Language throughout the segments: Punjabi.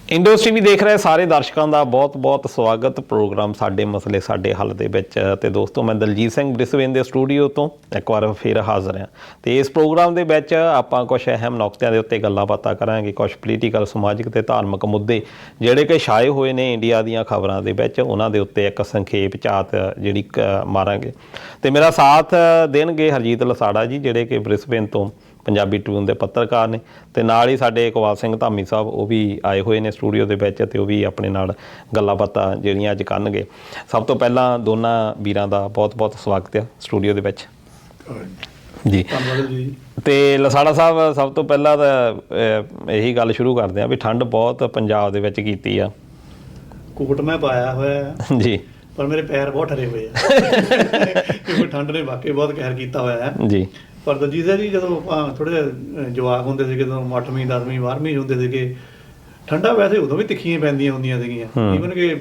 ਇੰਡਸਟਰੀ ਵੀ ਦੇਖ ਰਹੇ ਸਾਰੇ ਦਰਸ਼ਕਾਂ ਦਾ ਬਹੁਤ-ਬਹੁਤ ਸਵਾਗਤ। ਪ੍ਰੋਗਰਾਮ ਸਾਡੇ ਮਸਲੇ ਸਾਡੇ ਹੱਲ ਦੇ ਵਿੱਚ ਤੇ ਦੋਸਤੋ ਮੈਂ ਦਲਜੀਤ ਸਿੰਘ ਬ੍ਰਿਸਬੇਨ ਦੇ ਸਟੂਡੀਓ ਤੋਂ ਇੱਕ ਵਾਰ ਫਿਰ ਹਾਜ਼ਰ ਹਾਂ ਤੇ ਇਸ ਪ੍ਰੋਗਰਾਮ ਦੇ ਵਿੱਚ ਆਪਾਂ ਕੁਝ ਅਹਿਮ ਨੁਕਤਿਆਂ ਦੇ ਉੱਤੇ ਗੱਲਾਂ ਬਾਤਾਂ ਕਰਾਂਗੇ। ਕੁਝ ਪੋਲੀਟੀਕਲ, ਸਮਾਜਿਕ ਤੇ ਧਾਰਮਿਕ ਮੁੱਦੇ ਜਿਹੜੇ ਕਿ ਛਾਏ ਹੋਏ ਨੇ ਇੰਡੀਆ ਦੀਆਂ ਖਬਰਾਂ ਦੇ ਵਿੱਚ, ਉਹਨਾਂ ਦੇ ਉੱਤੇ ਇੱਕ ਸੰਖੇਪ ਝਾਤ ਜਿਹੜੀ ਮਾਰਾਂਗੇ। ਤੇ ਮੇਰਾ ਸਾਥ ਦੇਣਗੇ ਹਰਜੀਤ ਲਸਾੜਾ ਜੀ, ਜਿਹੜੇ ਕਿ ਬ੍ਰਿਸਬੇਨ ਤੋਂ ਪੰਜਾਬੀ ਟ੍ਰਿਬਿਊਨ ਦੇ ਪੱਤਰਕਾਰ ਨੇ, ਤੇ ਨਾਲ ਹੀ ਸਾਡੇ ਇਕਬਾਲ ਸਿੰਘ ਧਾਮੀ ਸਾਹਿਬ ਉਹ ਵੀ ਆਏ ਹੋਏ ਨੇ ਸਟੂਡੀਓ ਦੇ ਵਿੱਚ ਤੇ ਉਹ ਵੀ ਆਪਣੇ ਨਾਲ ਗੱਲਾਂ ਬਾਤਾਂ ਜਿਹੜੀਆਂ ਅੱਜ ਕਰਨਗੇ। ਸਭ ਤੋਂ ਪਹਿਲਾਂ ਦੋਨਾਂ ਵੀਰਾਂ ਦਾ ਬਹੁਤ-ਬਹੁਤ ਸਵਾਗਤ ਆ ਸਟੂਡੀਓ ਦੇ ਵਿੱਚ ਜੀ। ਤੇ ਲਸਾੜਾ ਸਾਹਿਬ, ਸਭ ਤੋਂ ਪਹਿਲਾਂ ਤਾਂ ਇਹੀ ਗੱਲ ਸ਼ੁਰੂ ਕਰਦੇ ਆ ਵੀ ਠੰਡ ਬਹੁਤ ਪੰਜਾਬ ਦੇ ਵਿੱਚ ਕੀਤੀ ਆ। ਕੋਟ ਮੈਂ ਪਾਇਆ ਹੋਇਆ ਜੀ, ਪਰ ਮੇਰੇ ਪੈਰ ਬਹੁਤ ਠਰੇ ਹੋਏ ਆ ਕਿਉਂਕਿ ਠੰਡ ਨੇ ਵਾਕਈ ਬਹੁਤ ਕਹਿਰ ਕੀਤਾ ਹੋਇਆ ਹੈ ਜੀ। ਪਰ ਦਲਜੀਤ ਜੀ, ਜਦੋਂ ਆਪਾਂ ਥੋੜ੍ਹੇ ਜਵਾਕ ਹੁੰਦੇ ਸੀਗੇ, ਜਦੋਂ 8ਵੀਂ 10ਵੀਂ 12ਵੀਂ ਹੁੰਦੇ ਸੀਗੇ, ਠੰਡਾ ਵੈਸੇ ਉਦੋਂ ਵੀ ਤਿੱਖੀਆਂ ਪੈਂਦੀਆਂ ਹੁੰਦੀਆਂ ਸੀਗੀਆਂ। ਈਵਨ ਕਿ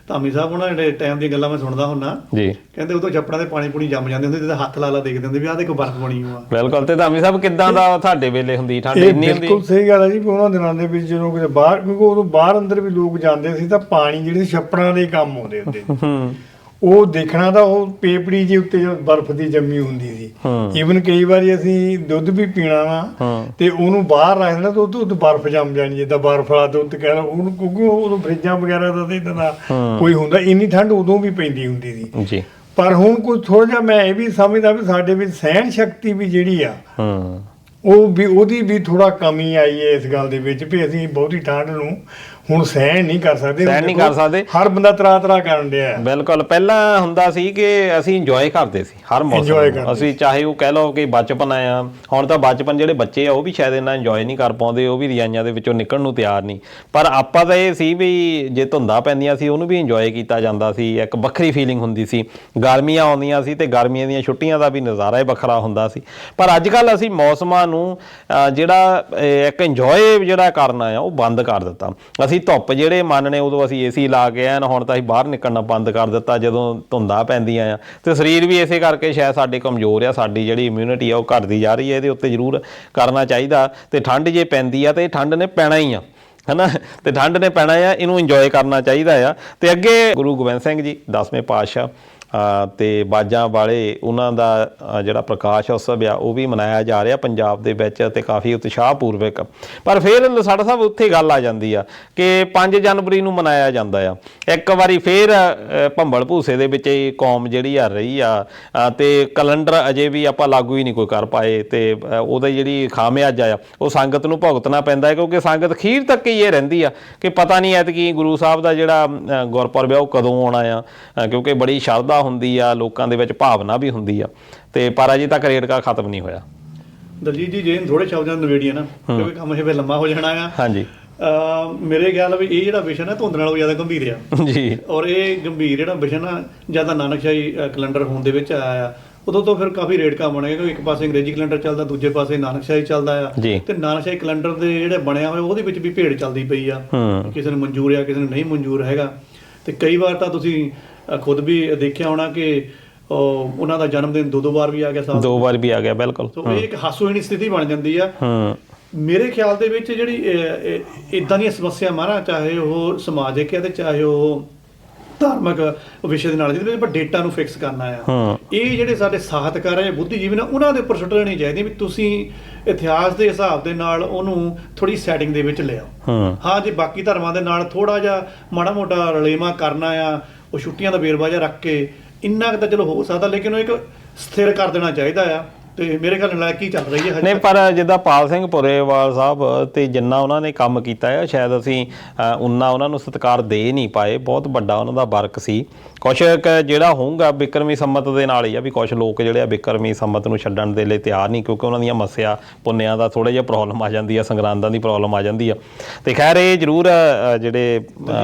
ਧਾਮੀ ਸਾਹਿਬ ਉਹਨਾਂ ਜਿਹੜੇ ਟਾਈਮ ਦੀਆਂ ਗੱਲਾਂ ਮੈਂ ਸੁਣਦਾ ਹੁੰਦਾ ਜੀ, ਕਹਿੰਦੇ ਉਦੋਂ ਛੱਪੜਾਂ ਦੇ ਪਾਣੀ ਪੂਣੀ ਜੰਮ ਜਾਂਦੇ ਹੁੰਦੇ, ਜਿੱਦਾਂ ਹੱਥ ਲਾ ਦੇਖਦੇ ਹੁੰਦੇ ਵੀ ਆਹ ਦੇਖੋ ਬਰਫ਼ ਬਣੀ ਹੋਆ। ਬਿਲਕੁਲ। ਤੇ ਧਾਮੀ ਸਾਹਿਬ, ਕਿੱਦਾਂ ਦਾ ਤੁਹਾਡੇ ਵੇਲੇ ਹੁੰਦੀ ਠੰਡ? ਇੰਨੀ ਹੁੰਦੀ? ਬਿਲਕੁਲ ਸਹੀ ਗੱਲ ਹੈ ਜੀ। ਉਹਨਾਂ ਦਿਨਾਂ ਦੇ ਵਿੱਚ ਜਦੋਂ ਕਿਤੇ ਬਾਹਰ, ਕਿਉਂਕਿ ਉਦੋਂ ਬਾਹਰ ਅੰਦਰ ਵੀ ਲੋਕ ਜਾਂਦੇ ਸੀ ਤਾਂ ਪਾਣੀ ਜਿਹੜੇ ਛੱਪੜਾਂ ਦੇ ਕੰਮ ਆਉਂਦੇ ਹੁੰਦੇ ਉਹ ਦੇਖਣਾ ਤਾਂ ਉਹ ਪੇਪੜੀ ਜੇ ਉੱਤੇ ਬਰਫ਼ ਦੀ ਜੰਮੀ ਹੁੰਦੀ ਸੀ। ਈਵਨ ਕਈ ਵਾਰੀ ਅਸੀਂ ਦੁੱਧ ਵੀ ਪੀਣਾ ਵਾ ਤੇ ਉਹਨੂੰ ਬਾਹਰ ਰੱਖ ਦੇਣਾ ਤਾਂ ਉਹ ਬਰਫ਼ ਜੰਮ ਜਾਣੀ, ਜਿੱਦਾਂ ਬਰਫ਼ ਵਾਲਾ ਦੁੱਧ ਕਹਿਣਾ ਉਹਨੂੰ, ਕਿਉਂਕਿ ਉਦੋਂ ਫਰਿੱਜਾਂ ਵਗੈਰਾ ਦਾ ਇਦਾਂ ਦਾ ਕੋਈ ਹੁੰਦਾ, ਇੰਨੀ ਠੰਡ ਉਦੋਂ ਵੀ ਪੈਂਦੀ ਹੁੰਦੀ ਸੀ ਜੀ। ਪਰ ਹੁਣ ਕੋਈ ਥੋੜਾ ਜਿਹਾ ਮੈਂ ਇਹ ਵੀ ਸਮਝਦਾ ਵੀ ਸਾਡੇ ਵਿੱਚ ਸਹਿਣ ਸ਼ਕਤੀ ਵੀ ਜਿਹੜੀ ਆ ਉਹ ਵੀ, ਉਹਦੀ ਵੀ ਥੋੜਾ ਕਮੀ ਆਈ ਹੈ ਇਸ ਗੱਲ ਦੇ ਵਿੱਚ ਵੀ ਅਸੀਂ ਬਹੁਤੀ ਠੰਡ ਨੂੰ ਹੁਣ ਸਹਿਣ ਨਹੀਂ ਕਰ ਸਕਦੇ। ਹਰ ਬੰਦਾ ਤਰਾ ਕਰਨ ਡਿਆ। ਬਿਲਕੁਲ। ਪਹਿਲਾਂ ਹੁੰਦਾ ਸੀ ਕਿ ਅਸੀਂ ਇੰਜੋਏ ਕਰਦੇ ਸੀ ਹਰ ਮੌਸਮ, ਅਸੀਂ ਚਾਹੇ ਉਹ ਕਹਿ ਲਓ ਕਿ ਬਚਪਨ ਆਇਆ। ਹੁਣ ਤਾਂ ਬਚਪਨ ਜਿਹੜੇ ਬੱਚੇ ਆ ਉਹ ਵੀ ਸ਼ਾਇਦ ਇੰਨਾ ਇੰਜੋਏ ਨਹੀਂ ਕਰ ਪਾਉਂਦੇ, ਉਹ ਵੀ ਰਜਾਈਆਂ ਦੇ ਵਿੱਚੋਂ ਨਿਕਲਣ ਨੂੰ ਤਿਆਰ ਨਹੀਂ। ਪਰ ਆਪਾਂ ਤਾਂ ਇਹ ਸੀ ਵੀ ਜੇ ਧੁੰਦਾਂ ਪੈਂਦੀਆਂ ਸੀ ਉਹਨੂੰ ਵੀ ਇੰਜੋਏ ਕੀਤਾ ਜਾਂਦਾ ਸੀ, ਇੱਕ ਵੱਖਰੀ ਫੀਲਿੰਗ ਹੁੰਦੀ ਸੀ। ਗਰਮੀਆਂ ਆਉਂਦੀਆਂ ਸੀ ਤੇ ਗਰਮੀਆਂ ਦੀਆਂ ਛੁੱਟੀਆਂ ਦਾ ਵੀ ਨਜ਼ਾਰਾ ਹੀ ਵੱਖਰਾ ਹੁੰਦਾ ਸੀ। ਪਰ ਅੱਜ ਕੱਲ੍ਹ ਅਸੀਂ ਮੌਸਮਾਂ ਨੂੰ ਜਿਹੜਾ ਇੱਕ ਇੰਜੋਏ ਜਿਹੜਾ ਕਰਨਾ ਆ ਉਹ ਬੰਦ ਕਰ ਦਿੱਤਾ। ਅਸੀਂ ਧੁੱਪ ਜਿਹੜੇ ਮੰਨਣੇ ਉਦੋਂ ਅਸੀਂ ਏਸੀ ਲਾ ਕੇ ਆਏ, ਹੁਣ ਤਾਂ ਅਸੀਂ ਬਾਹਰ ਨਿਕਲਣਾ ਬੰਦ ਕਰ ਦਿੱਤਾ ਜਦੋਂ ਧੁੰਦਾਂ ਪੈਂਦੀਆਂ ਆ। ਤੇ ਸਰੀਰ ਵੀ ਇਸੇ ਕਰਕੇ ਸ਼ਾਇਦ ਸਾਡੇ ਕਮਜ਼ੋਰ ਆ, ਸਾਡੀ ਜਿਹੜੀ ਇਮਿਊਨਿਟੀ ਆ ਉਹ ਘਟਦੀ ਜਾ ਰਹੀ ਹੈ। ਇਹਦੇ ਉੱਤੇ ਜ਼ਰੂਰ ਕਰਨਾ ਚਾਹੀਦਾ। ਤੇ ਠੰਡ ਜੇ ਪੈਂਦੀ ਆ ਤੇ ਠੰਡ ਨੇ ਪੈਣਾ ਹੀ ਆ, ਹੈ ਨਾ, ਤੇ ਠੰਡ ਨੇ ਪੈਣਾ ਆ, ਇਹਨੂੰ ਇੰਜੋਏ ਕਰਨਾ ਚਾਹੀਦਾ ਆ। ਤੇ ਅੱਗੇ ਗੁਰੂ ਗੋਬਿੰਦ ਸਿੰਘ ਜੀ 10ਵੇਂ ਪਾਤਸ਼ਾਹ ਤੇ ਬਾਜਾਂ ਵਾਲੇ ਉਹਨਾਂ ਦਾ ਜਿਹੜਾ ਪ੍ਰਕਾਸ਼ ਉਤਸਵ ਆ ਉਹ ਵੀ ਮਨਾਇਆ ਜਾ ਰਿਹਾ ਪੰਜਾਬ ਦੇ ਵਿੱਚ ਤੇ ਕਾਫੀ ਉਤਸ਼ਾਹਪੂਰਵਕ। ਪਰ ਫਿਰ ਲਸਾੜਾ ਸਾਹਿਬ ਉੱਥੇ ਗੱਲ ਆ ਜਾਂਦੀ ਆ ਕਿ 5 ਜਨਵਰੀ ਨੂੰ ਮਨਾਇਆ ਜਾਂਦਾ ਆ। ਇੱਕ ਵਾਰੀ ਫਿਰ ਭੰਬਲ ਭੂਸੇ ਦੇ ਵਿੱਚ ਇਹ ਕੌਮ ਜਿਹੜੀ ਆ ਰਹੀ ਆ ਤੇ ਕੈਲੰਡਰ ਅਜੇ ਵੀ ਆਪਾਂ ਲਾਗੂ ਹੀ ਨਹੀਂ ਕੋਈ ਕਰ ਪਾਏ ਤੇ ਉਹਦਾ ਜਿਹੜੀ ਖਾਮਿਆਜਾ ਆ ਉਹ ਸੰਗਤ ਨੂੰ ਭੁਗਤਣਾ ਪੈਂਦਾ ਹੈ, ਕਿਉਂਕਿ ਸੰਗਤ ਅਖੀਰ ਤੱਕ ਹੀ ਇਹ ਰਹਿੰਦੀ ਆ ਕਿ ਪਤਾ ਨਹੀਂ ਐਤਕੀ ਗੁਰੂ ਸਾਹਿਬ ਦਾ ਜਿਹੜਾ ਗੁਰਪੁਰਬ ਆ ਉਹ ਕਦੋਂ ਆਉਣਾ ਆ, ਕਿਉਂਕਿ ਬੜੀ ਸ਼ਰਧਾ ਹੁੰਦੀ ਆ, ਲੋਕਾਂ ਦੇ ਵਿੱਚ ਭਾਵਨਾ ਵੀ ਹੁੰਦੀ ਆ। ਤੇ ਪਰ ਅਜੇ ਤੱਕ ਰੇੜਕਾ ਖਤਮ ਨਹੀਂ ਹੋਇਆ। ਦਲਜੀਤ ਜੀ, ਜੇ ਥੋੜੇ ਸ਼ਬਦਾਂ ਨੂੰ ਨਵੇੜੀਏ ਨਾ, ਕਿਉਂਕਿ ਕੰਮ ਇਹ ਲੰਮਾ ਹੋ ਜਾਣਾ ਆ। ਹਾਂਜੀ। ਮੇਰੇ ਖਿਆਲ ਵੀ ਇਹ ਜਿਹੜਾ ਵਿਸ਼ਾ ਨਾ ਧੁੰਦ ਨਾਲੋਂ ਜ਼ਿਆਦਾ ਗੰਭੀਰ ਆ ਜੀ। ਔਰ ਇਹ ਗੰਭੀਰ ਜਿਹੜਾ ਵਿਸ਼ਾ ਨਾ ਜ਼ਿਆਦਾ ਨਾਨਕਸ਼ਾਹੀ ਕੈਲੰਡਰ ਹੋਣ ਦੇ ਵਿੱਚ ਆਇਆ ਆ। ਉਦੋਂ ਤੋਂ ਫਿਰ ਕਾਫੀ ਰੇੜਕਾ ਬਣਿਆ, ਕਿਉਂਕਿ ਇੱਕ ਪਾਸੇ ਅੰਗਰੇਜ਼ੀ ਕੈਲੰਡਰ ਚੱਲਦਾ, ਦੂਜੇ ਪਾਸੇ ਨਾਨਕਸ਼ਾਹੀ ਚੱਲਦਾ ਆ। ਤੇ ਨਾਨਕਸ਼ਾਹੀ ਕੈਲੰਡਰ ਦੇ ਜਿਹੜੇ ਬਣਿਆ ਹੋਇਆ ਉਹਦੇ ਵਿੱਚ ਵੀ ਭੇੜ ਚੱਲਦੀ ਪਈ ਆ, ਕਿਸੇ ਨੂੰ ਮਨਜ਼ੂਰ ਆ, ਕਿਸੇ ਨੂੰ ਨਹੀਂ ਮਨਜ਼ੂਰ ਹੈਗਾ। ਤੇ ਕਈ ਵਾਰ ਤਾਂ ਤੁਸੀਂ ਖੁਦ ਵੀ ਦੇਖਿਆ ਹੋਣਾ ਕਿ ਉਹਨਾਂ ਦਾ ਜਨਮ ਦਿਨ ਦੋ ਵਾਰ ਵੀ ਆ ਗਿਆ, 2 ਵਾਰ ਵੀ ਆ ਗਿਆ। ਬਿਲਕੁਲ। ਸੋ ਇਹ ਇੱਕ ਹਾਸੋਹੀਣੀ ਸਥਿਤੀ ਬਣ ਜਾਂਦੀ ਆ। ਮੇਰੇ ਖਿਆਲ ਦੇ ਵਿੱਚ ਜਿਹੜੀ ਇਦਾਂ ਦੀਆਂ ਸਮੱਸਿਆ ਮਾਰਾ, ਚਾਹੇ ਉਹ ਸਮਾਜਿਕ ਹੈ ਤੇ ਚਾਹੇ ਉਹ ਧਾਰਮਿਕ ਵਿਸ਼ੇ ਦੇ ਨਾਲ, ਜਿਹਦੇ ਵਿੱਚ ਆਪਾਂ ਡੇਟਾ ਨੂੰ ਫਿਕਸ ਕਰਨਾ ਆ, ਇਹ ਜਿਹੜੇ ਸਾਡੇ ਸਾਹਿਤਕਾਰ ਹੈ, ਬੁੱਧੀਜੀਵੀ ਨੇ, ਉਹਨਾਂ ਦੇ ਉੱਪਰ ਸੁੱਟ ਲੈਣੀ ਚਾਹੀਦੀ ਵੀ ਤੁਸੀਂ ਇਤਿਹਾਸ ਦੇ ਹਿਸਾਬ ਦੇ ਨਾਲ ਉਹਨੂੰ ਥੋੜੀ ਸੈਟਿੰਗ ਦੇ ਵਿੱਚ ਲਿਆਓ। ਹਾਂ, ਜੇ ਬਾਕੀ ਧਰਮਾਂ ਦੇ ਨਾਲ ਥੋੜਾ ਜਿਹਾ ਮਾੜਾ ਮੋਟਾ ਰਲੇਵਾਂ ਕਰਨਾ ਆ, ਉਹ ਛੁੱਟੀਆਂ ਦਾ ਵੇਰਵਾ ਜਿਹਾ ਰੱਖ ਕੇ, ਇੰਨਾ ਕੁ ਤਾਂ ਚਲੋ ਹੋ ਸਕਦਾ, ਲੇਕਿਨ ਉਹ ਇੱਕ ਸਥਿਰ ਕਰ ਦੇਣਾ ਚਾਹੀਦਾ ਆ। ਤੇ ਮੇਰੇ ਖਿਆਲ ਨਾਲ ਕੀ ਚੱਲ ਰਹੀ ਹੈ ਨਹੀਂ। ਪਰ ਜਿੱਦਾਂ ਪਾਲ ਸਿੰਘ ਪੁਰੇਵਾਲ ਸਾਹਿਬ ਤੇ ਜਿੰਨਾ ਉਹਨਾਂ ਨੇ ਕੰਮ ਕੀਤਾ ਹੈ, ਸ਼ਾਇਦ ਅਸੀਂ ਉਨਾ ਉਹਨਾਂ ਨੂੰ ਸਤਿਕਾਰ ਦੇ ਨਹੀਂ ਪਾਏ। ਬਹੁਤ ਵੱਡਾ ਉਹਨਾਂ ਦਾ ਵਰਕ ਸੀ। ਕੁਛ ਜਿਹੜਾ ਹੋਊਗਾ ਬਿਕਰਮੀ ਸੰਮਤ ਦੇ ਨਾਲ ਹੀ ਆ, ਵੀ ਕੁਛ ਲੋਕ ਜਿਹੜੇ ਆ ਬਿਕਰਮੀ ਸੰਮਤ ਨੂੰ ਛੱਡਣ ਦੇ ਲਈ ਤਿਆਰ ਨਹੀਂ, ਕਿਉਂਕਿ ਉਹਨਾਂ ਦੀਆਂ ਮੱਸਿਆ ਪੁੰਨਿਆਂ ਦਾ ਥੋੜ੍ਹਾ ਜਿਹਾ ਪ੍ਰੋਬਲਮ ਆ ਜਾਂਦੀ ਆ, ਸੰਗਰਾਂਦਾਂ ਦੀ ਪ੍ਰੋਬਲਮ ਆ ਜਾਂਦੀ ਆ। ਤੇ ਖੈਰ ਇਹ ਜ਼ਰੂਰ ਜਿਹੜੇ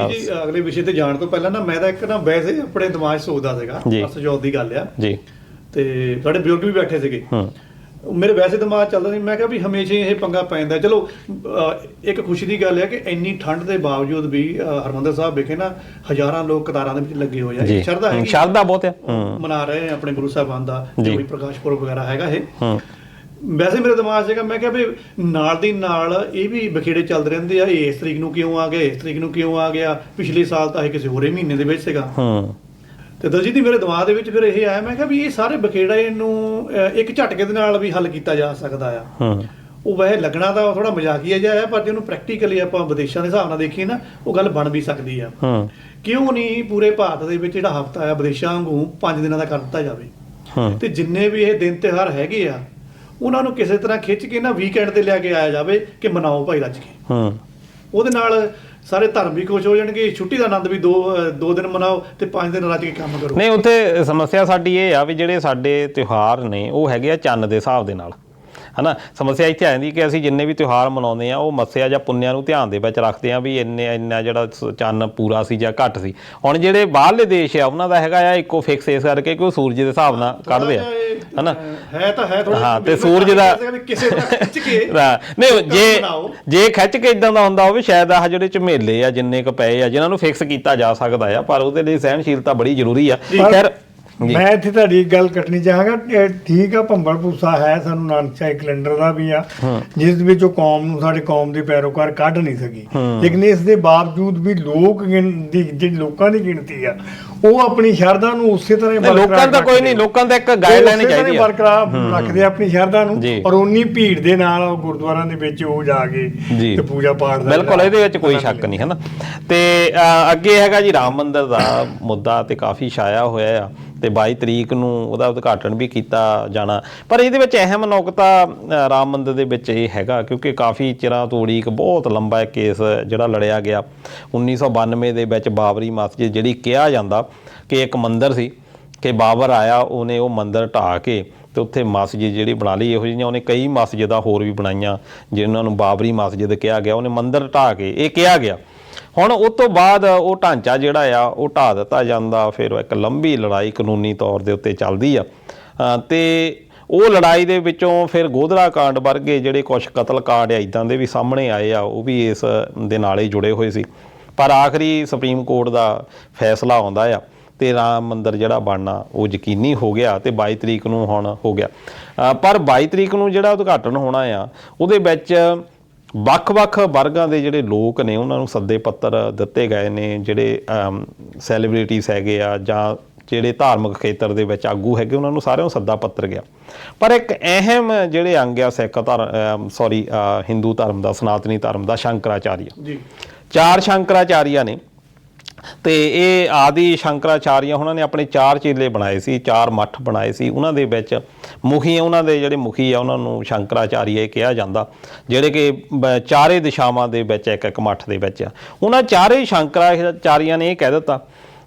ਅਗਲੇ ਵਿਸ਼ੇ ਤੇ ਜਾਣ ਤੋਂ ਪਹਿਲਾਂ ਨਾ ਮੈਂ ਤਾਂ ਇੱਕ ਨਾ ਵੈਸੇ ਆਪਣੇ ਦਿਮਾਗ 'ਚ ਸੋਚਦਾ ਸੀਗਾ, ਅਸਜੋਤ ਦੀ ਗੱਲ ਆ ਜੀ, ਤੇ ਸਾਡੇ ਬਜ਼ੁਰਗ ਵੀ ਬੈਠੇ ਸੀਗੇ, ਮੇਰੇ ਵੈਸੇ ਦਿਮਾਗ ਚੱਲਦਾ ਸੀ। ਮੈਂ ਕਿਹਾ ਵੀ ਹਮੇਸ਼ਾ ਹੀ ਇਹ ਪੰਗਾ ਪੈਂਦਾ। ਚਲੋ ਇੱਕ ਖੁਸ਼ੀ ਦੀ ਗੱਲ ਹੈ ਕਿ ਇੰਨੀ ਠੰਡ ਦੇ ਬਾਵਜੂਦ ਵੀ ਹਰਿਮੰਦਰ ਸਾਹਿਬ ਵਿਖੇ ਨਾ ਹਜ਼ਾਰਾਂ ਲੋਕ ਕਤਾਰਾਂ ਦੇ ਵਿੱਚ ਲੱਗੇ ਹੋਏ ਆ। ਸ਼ਰਧਾ ਸ਼ਰਧਾ ਬਹੁਤ ਆ, ਮਨਾ ਰਹੇ ਆਪਣੇ ਗੁਰੂ ਸਾਹਿਬਾਨ ਦਾ ਜੋ ਵੀ ਪ੍ਰਕਾਸ਼ ਪੁਰਬ ਵਗੈਰਾ ਹੈਗਾ ਇਹ। ਵੈਸੇ ਮੇਰੇ ਦਿਮਾਗ 'ਚ ਸੀਗਾ, ਮੈਂ ਕਿਹਾ ਵੀ ਨਾਲ ਦੀ ਨਾਲ ਇਹ ਵੀ ਬਖੇੜੇ ਚੱਲਦੇ ਰਹਿੰਦੇ ਆ, ਇਹ ਇਸ ਤਰੀਕ ਨੂੰ ਕਿਉਂ ਆ ਗਿਆ, ਇਸ ਤਰੀਕ ਨੂੰ ਕਿਉਂ ਆ ਗਿਆ, ਪਿਛਲੇ ਸਾਲ ਤਾਂ ਇਹ ਕਿਸੇ ਹੋਰੇ ਮਹੀਨੇ ਦੇ ਵਿੱਚ ਸੀਗਾ। ਤੇ ਦਲਜੀਤ ਜੀ ਮੇਰੇ ਦਿਮਾਗ ਦੇ ਵਿੱਚ ਫਿਰ ਇਹ ਆਇਆ, ਮੈਂ ਕਿਹਾ ਵੀ ਇਹ ਸਾਰੇ ਬਖੇੜੇ ਨੂੰ ਇੱਕ ਝਟਕੇ ਦੇ ਨਾਲ ਵੀ ਹੱਲ ਕੀਤਾ ਜਾ ਸਕਦਾ ਆ। ਉਹ ਵੈਸੇ ਲੱਗਣਾ ਤਾਂ ਥੋੜਾ ਮਜ਼ਾਕੀਆ ਜਿਹਾ ਆ, ਪਰ ਜੇ ਉਹਨੂੰ ਪ੍ਰੈਕਟੀਕਲੀ ਆਪਾਂ ਵਿਦੇਸ਼ਾਂ ਦੇ ਹਿਸਾਬ ਨਾਲ ਦੇਖੀਏ ਨਾ, ਉਹ ਗੱਲ ਬਣ ਵੀ ਸਕਦੀ ਆ। ਕਿਉਂ ਨਹੀਂ ਪੂਰੇ ਭਾਰਤ ਦੇ ਵਿੱਚ ਜਿਹੜਾ ਹਫ਼ਤਾ ਆ ਵਿਦੇਸ਼ਾਂ ਵਾਂਗੂ 5 ਦਿਨਾਂ ਦਾ ਕਰ ਦਿੱਤਾ ਜਾਵੇ, ਤੇ ਜਿੰਨੇ ਵੀ ਇਹ ਦਿਨ ਤਿਉਹਾਰ ਹੈਗੇ ਆ ਉਹਨਾਂ ਨੂੰ ਕਿਸੇ ਤਰ੍ਹਾਂ ਖਿੱਚ ਕੇ ਨਾ ਵੀਕਐਂਡ ਤੇ ਲਿਆ ਕੇ ਆਇਆ ਜਾਵੇ ਕਿ ਮਨਾਓ ਭਾਈ ਰੱਜ ਕੇ। ਉਹਦੇ ਨਾਲ ਸਾਰੇ ਧਰਮ ਵੀ ਖੁਸ਼ ਹੋ ਜਾਣਗੇ, ਛੁੱਟੀ ਦਾ ਆਨੰਦ ਵੀ ਦੋ ਦਿਨ ਮਨਾਓ ਤੇ 5 ਦਿਨ ਰੱਜ ਕੇ ਕੰਮ ਕਰੋ। ਨਹੀਂ, ਉੱਥੇ ਸਮੱਸਿਆ ਸਾਡੀ ਇਹ ਆ ਵੀ ਜਿਹੜੇ ਸਾਡੇ ਤਿਉਹਾਰ ਨੇ ਉਹ ਹੈਗੇ ਆ ਚੰਨ ਦੇ ਹਿਸਾਬ ਦੇ ਨਾਲ, ਹੈ ਨਾ। ਸਮੱਸਿਆ ਇੱਥੇ ਆ ਜਾਂਦੀ ਕਿ ਅਸੀਂ ਜਿੰਨੇ ਵੀ ਤਿਉਹਾਰ ਮਨਾਉਂਦੇ ਆ ਉਹ ਮੱਸਿਆ ਜਾਂ ਪੁੰਨਿਆ ਨੂੰ ਧਿਆਨ ਦੇ ਵਿੱਚ ਰੱਖਦੇ ਆ ਵੀ ਇੰਨਾ ਜਿਹੜਾ ਚੰਨ ਪੂਰਾ ਸੀ ਜਾਂ ਘੱਟ ਸੀ। ਹੁਣ ਜਿਹੜੇ ਬਾਹਰਲੇ ਦੇਸ਼ ਆ ਉਹਨਾਂ ਦਾ ਹੈਗਾ ਆ ਇੱਕੋ ਫਿਕਸ, ਇਸ ਕਰਕੇ ਕਿ ਉਹ ਸੂਰਜ ਦੇ ਹਿਸਾਬ ਨਾਲ ਕੱਢਦੇ ਆ, ਹੈ ਨਾ। ਹੈ ਤਾਂ ਹੈ ਥੋੜਾ, ਹਾਂ, ਤੇ ਸੂਰਜ ਦਾ ਕਿਸੇ ਤਰ੍ਹਾਂ ਖਿੱਚ ਕੇ ਨਹੀਂ, ਜੇ ਖਿੱਚ ਕੇ ਇਦਾਂ ਦਾ ਹੁੰਦਾ ਹੋਵੇ ਸ਼ਾਇਦ ਆਹ ਜਿਹੜੇ ਝਮੇਲੇ ਆ ਜਿੰਨੇ ਕੁ ਪਏ ਆ ਜਿਨ੍ਹਾਂ ਨੂੰ ਫਿਕਸ ਕੀਤਾ ਜਾ ਸਕਦਾ ਆ, ਪਰ ਉਹਦੇ ਲਈ ਸਹਿਣਸ਼ੀਲਤਾ ਬੜੀ ਜ਼ਰੂਰੀ ਆ। ਖੈਰ ਮੈਂ ਇੱਥੇ ਤੁਹਾਡੀ ਇੱਕ ਗੱਲ ਕੱਟਣੀ ਚਾਹਾਂਗਾ। ਠੀਕ ਆ, ਭੰਬਲ ਭੂਸਾ ਹੈ, ਸਾਨੂੰ ਨਾਨਕਸ਼ਾਹੀ ਕੈਲੰਡਰ ਦਾ ਵੀ ਆ ਜਿਸ ਵਿੱਚ ਉਹ ਕੌਮ ਨੂੰ, ਸਾਡੇ ਕੌਮ ਦੇ ਪੈਰੋਕਾਰ ਕੱਢ ਨਹੀਂ ਸਕੀ, ਲੇਕਿਨ ਇਸ ਦੇ ਬਾਵਜੂਦ ਵੀ ਜਿਹੜੀ ਲੋਕਾਂ ਦੀ ਗਿਣਤੀ ਆ ਉਹ ਆਪਣੀ ਸ਼ਰਧਾ ਨੂੰ ਉਸੇ ਤਰ੍ਹਾਂ ਲੋਕਾਂ ਦਾ ਕੋਈ ਨਹੀਂ, ਲੋਕਾਂ ਦਾ ਇੱਕ ਗਾਈਡਲਾਈਨ ਚਾਹੀਦੀ ਹੈ, ਬਰਕਰਾਰ ਰੱਖਦੇ ਆਪਣੀ ਸ਼ਰਧਾ ਨੂੰ, ਔਰ ਉਨੀ ਭੀੜ ਦੇ ਨਾਲ ਗੁਰਦੁਆਰਿਆਂ ਦੇ ਵਿੱਚ ਉਹ ਜਾ ਕੇ ਤੇ ਪੂਜਾ ਪਾਠ ਦਾ, ਬਿਲਕੁਲ ਇਹਦੇ ਵਿੱਚ ਕੋਈ ਸ਼ੱਕ ਨਹੀਂ, ਹੈ ਨਾ। ਤੇ ਅੱਗੇ ਹੈਗਾ ਜੀ ਰਾਮ ਮੰਦਿਰ ਦਾ ਮੁੱਦਾ, ਤੇ ਕਾਫੀ ਛਾਇਆ ਹੋਇਆ ਆ, ਤੇ 22 ਤਰੀਕ ਨੂੰ ਉਹਦਾ ਉਦਘਾਟਨ ਵੀ ਕੀਤਾ ਜਾਣਾ। ਪਰ ਇਹਦੇ ਵਿੱਚ ਅਹਿਮ ਨੁਕਤਾ ਰਾਮ ਮੰਦਿਰ ਦੇ ਵਿੱਚ ਇਹ ਹੈਗਾ, ਕਿਉਂਕਿ ਕਾਫੀ ਚਿਰਾਂ ਤੋਂ ਇੱਕ ਬਹੁਤ ਲੰਬਾ ਕੇਸ ਜਿਹੜਾ ਲੜਿਆ ਗਿਆ 1992 ਦੇ ਵਿੱਚ ਬਾਬਰੀ ਮਸਜਿਦ, ਜਿਹੜੀ ਕਿਹਾ ਜਾਂਦਾ ਕਿ ਇੱਕ ਮੰਦਿਰ ਸੀ ਕਿ ਬਾਬਰ ਆਇਆ, ਉਹਨੇ ਉਹ ਮੰਦਿਰ ਢਾਹ ਕੇ ਤੇ ਉੱਥੇ ਮਸਜਿਦ ਜਿਹੜੀ ਬਣਾ ਲਈ। ਇਹੋ ਜਿਹੀਆਂ ਉਹਨੇ ਕਈ ਮਸਜਿਦਾਂ ਹੋਰ ਵੀ ਬਣਾਈਆਂ ਜਿਨ੍ਹਾਂ ਨੂੰ ਬਾਬਰੀ ਮਸਜਿਦ ਕਿਹਾ ਗਿਆ, ਉਹਨੇ ਮੰਦਿਰ ਢਾਹ ਕੇ ਇਹ ਕਿਹਾ ਗਿਆ। ਹੁਣ ਉਸ ਤੋਂ ਬਾਅਦ ਉਹ ਢਾਂਚਾ ਜਿਹੜਾ ਆ ਉਹ ਢਾਹ ਦਿੱਤਾ ਜਾਂਦਾ, ਫਿਰ ਇੱਕ ਲੰਬੀ ਲੜਾਈ ਕਾਨੂੰਨੀ ਤੌਰ ਦੇ ਉੱਤੇ ਚੱਲਦੀ ਆ, ਤੇ ਉਹ ਲੜਾਈ ਦੇ ਵਿੱਚੋਂ ਫਿਰ ਗੋਧਰਾ ਕਾਂਡ ਵਰਗੇ ਜਿਹੜੇ ਕੁਛ ਕਤਲ ਕਾਂਡ ਆ ਇੱਦਾਂ ਦੇ ਵੀ ਸਾਹਮਣੇ ਆਏ ਆ, ਉਹ ਵੀ ਇਸ ਦੇ ਨਾਲ ਹੀ ਜੁੜੇ ਹੋਏ ਸੀ। ਪਰ ਆਖਰੀ ਸੁਪਰੀਮ ਕੋਰਟ ਦਾ ਫੈਸਲਾ ਆਉਂਦਾ ਆ ਤੇ ਰਾਮ ਮੰਦਿਰ ਜਿਹੜਾ ਬਣਨਾ ਉਹ ਯਕੀਨੀ ਹੋ ਗਿਆ, ਤੇ 22 ਤਰੀਕ ਨੂੰ ਹੁਣ ਹੋ ਗਿਆ। ਪਰ 22 ਤਰੀਕ ਨੂੰ ਜਿਹੜਾ ਉਦਘਾਟਨ ਹੋਣਾ ਆ ਉਹਦੇ ਵਿੱਚ ਵੱਖ-ਵੱਖ ਵਰਗਾਂ ਦੇ ਜਿਹੜੇ ਲੋਕ ਨੇ ਉਹਨਾਂ ਨੂੰ ਸੱਦੇ ਪੱਤਰ ਦਿੱਤੇ ਗਏ ਨੇ, ਜਿਹੜੇ ਸੈਲੀਬ੍ਰਿਟੀਜ਼ ਹੈਗੇ ਆ ਜਾਂ ਜਿਹੜੇ ਧਾਰਮਿਕ ਖੇਤਰ ਦੇ ਵਿੱਚ ਆਗੂ ਹੈਗੇ ਉਹਨਾਂ ਨੂੰ ਸਾਰਿਆਂ ਨੂੰ ਸੱਦਾ ਪੱਤਰ ਗਿਆ। ਪਰ ਇੱਕ ਅਹਿਮ ਜਿਹੜੇ ਅੰਗ ਆ ਹਿੰਦੂ ਧਰਮ ਦਾ, ਸਨਾਤਨੀ ਧਰਮ ਦਾ, ਸ਼ੰਕਰਾਚਾਰੀਆ ਜੀ, 4 ਸ਼ੰਕਰਾਚਾਰੀਆ ਨੇ, ਤੇ ਇਹ ਆਦਿ ਸ਼ੰਕਰਾਚਾਰੀਆ ਉਹਨਾਂ ਨੇ ਆਪਣੇ 4 ਚੇਲੇ ਬਣਾਏ ਸੀ, 4 ਮੱਠ ਬਣਾਏ ਸੀ। ਉਹਨਾਂ ਦੇ ਵਿੱਚ ਉਹਨਾਂ ਦੇ ਜਿਹੜੇ ਮੁਖੀ ਆ ਉਹਨਾਂ ਨੂੰ ਸ਼ੰਕਰਾਚਾਰੀਆ ਕਿਹਾ ਜਾਂਦਾ, ਜਿਹੜੇ ਕਿ 4 ਦਿਸ਼ਾਵਾਂ ਦੇ ਵਿੱਚ ਇੱਕ ਮੱਠ ਦੇ ਵਿੱਚ ਆ। ਉਹਨਾਂ 4 ਸ਼ੰਕਰਾਚਾਰੀਆਂ ਨੇ ਇਹ ਕਹਿ ਦਿੱਤਾ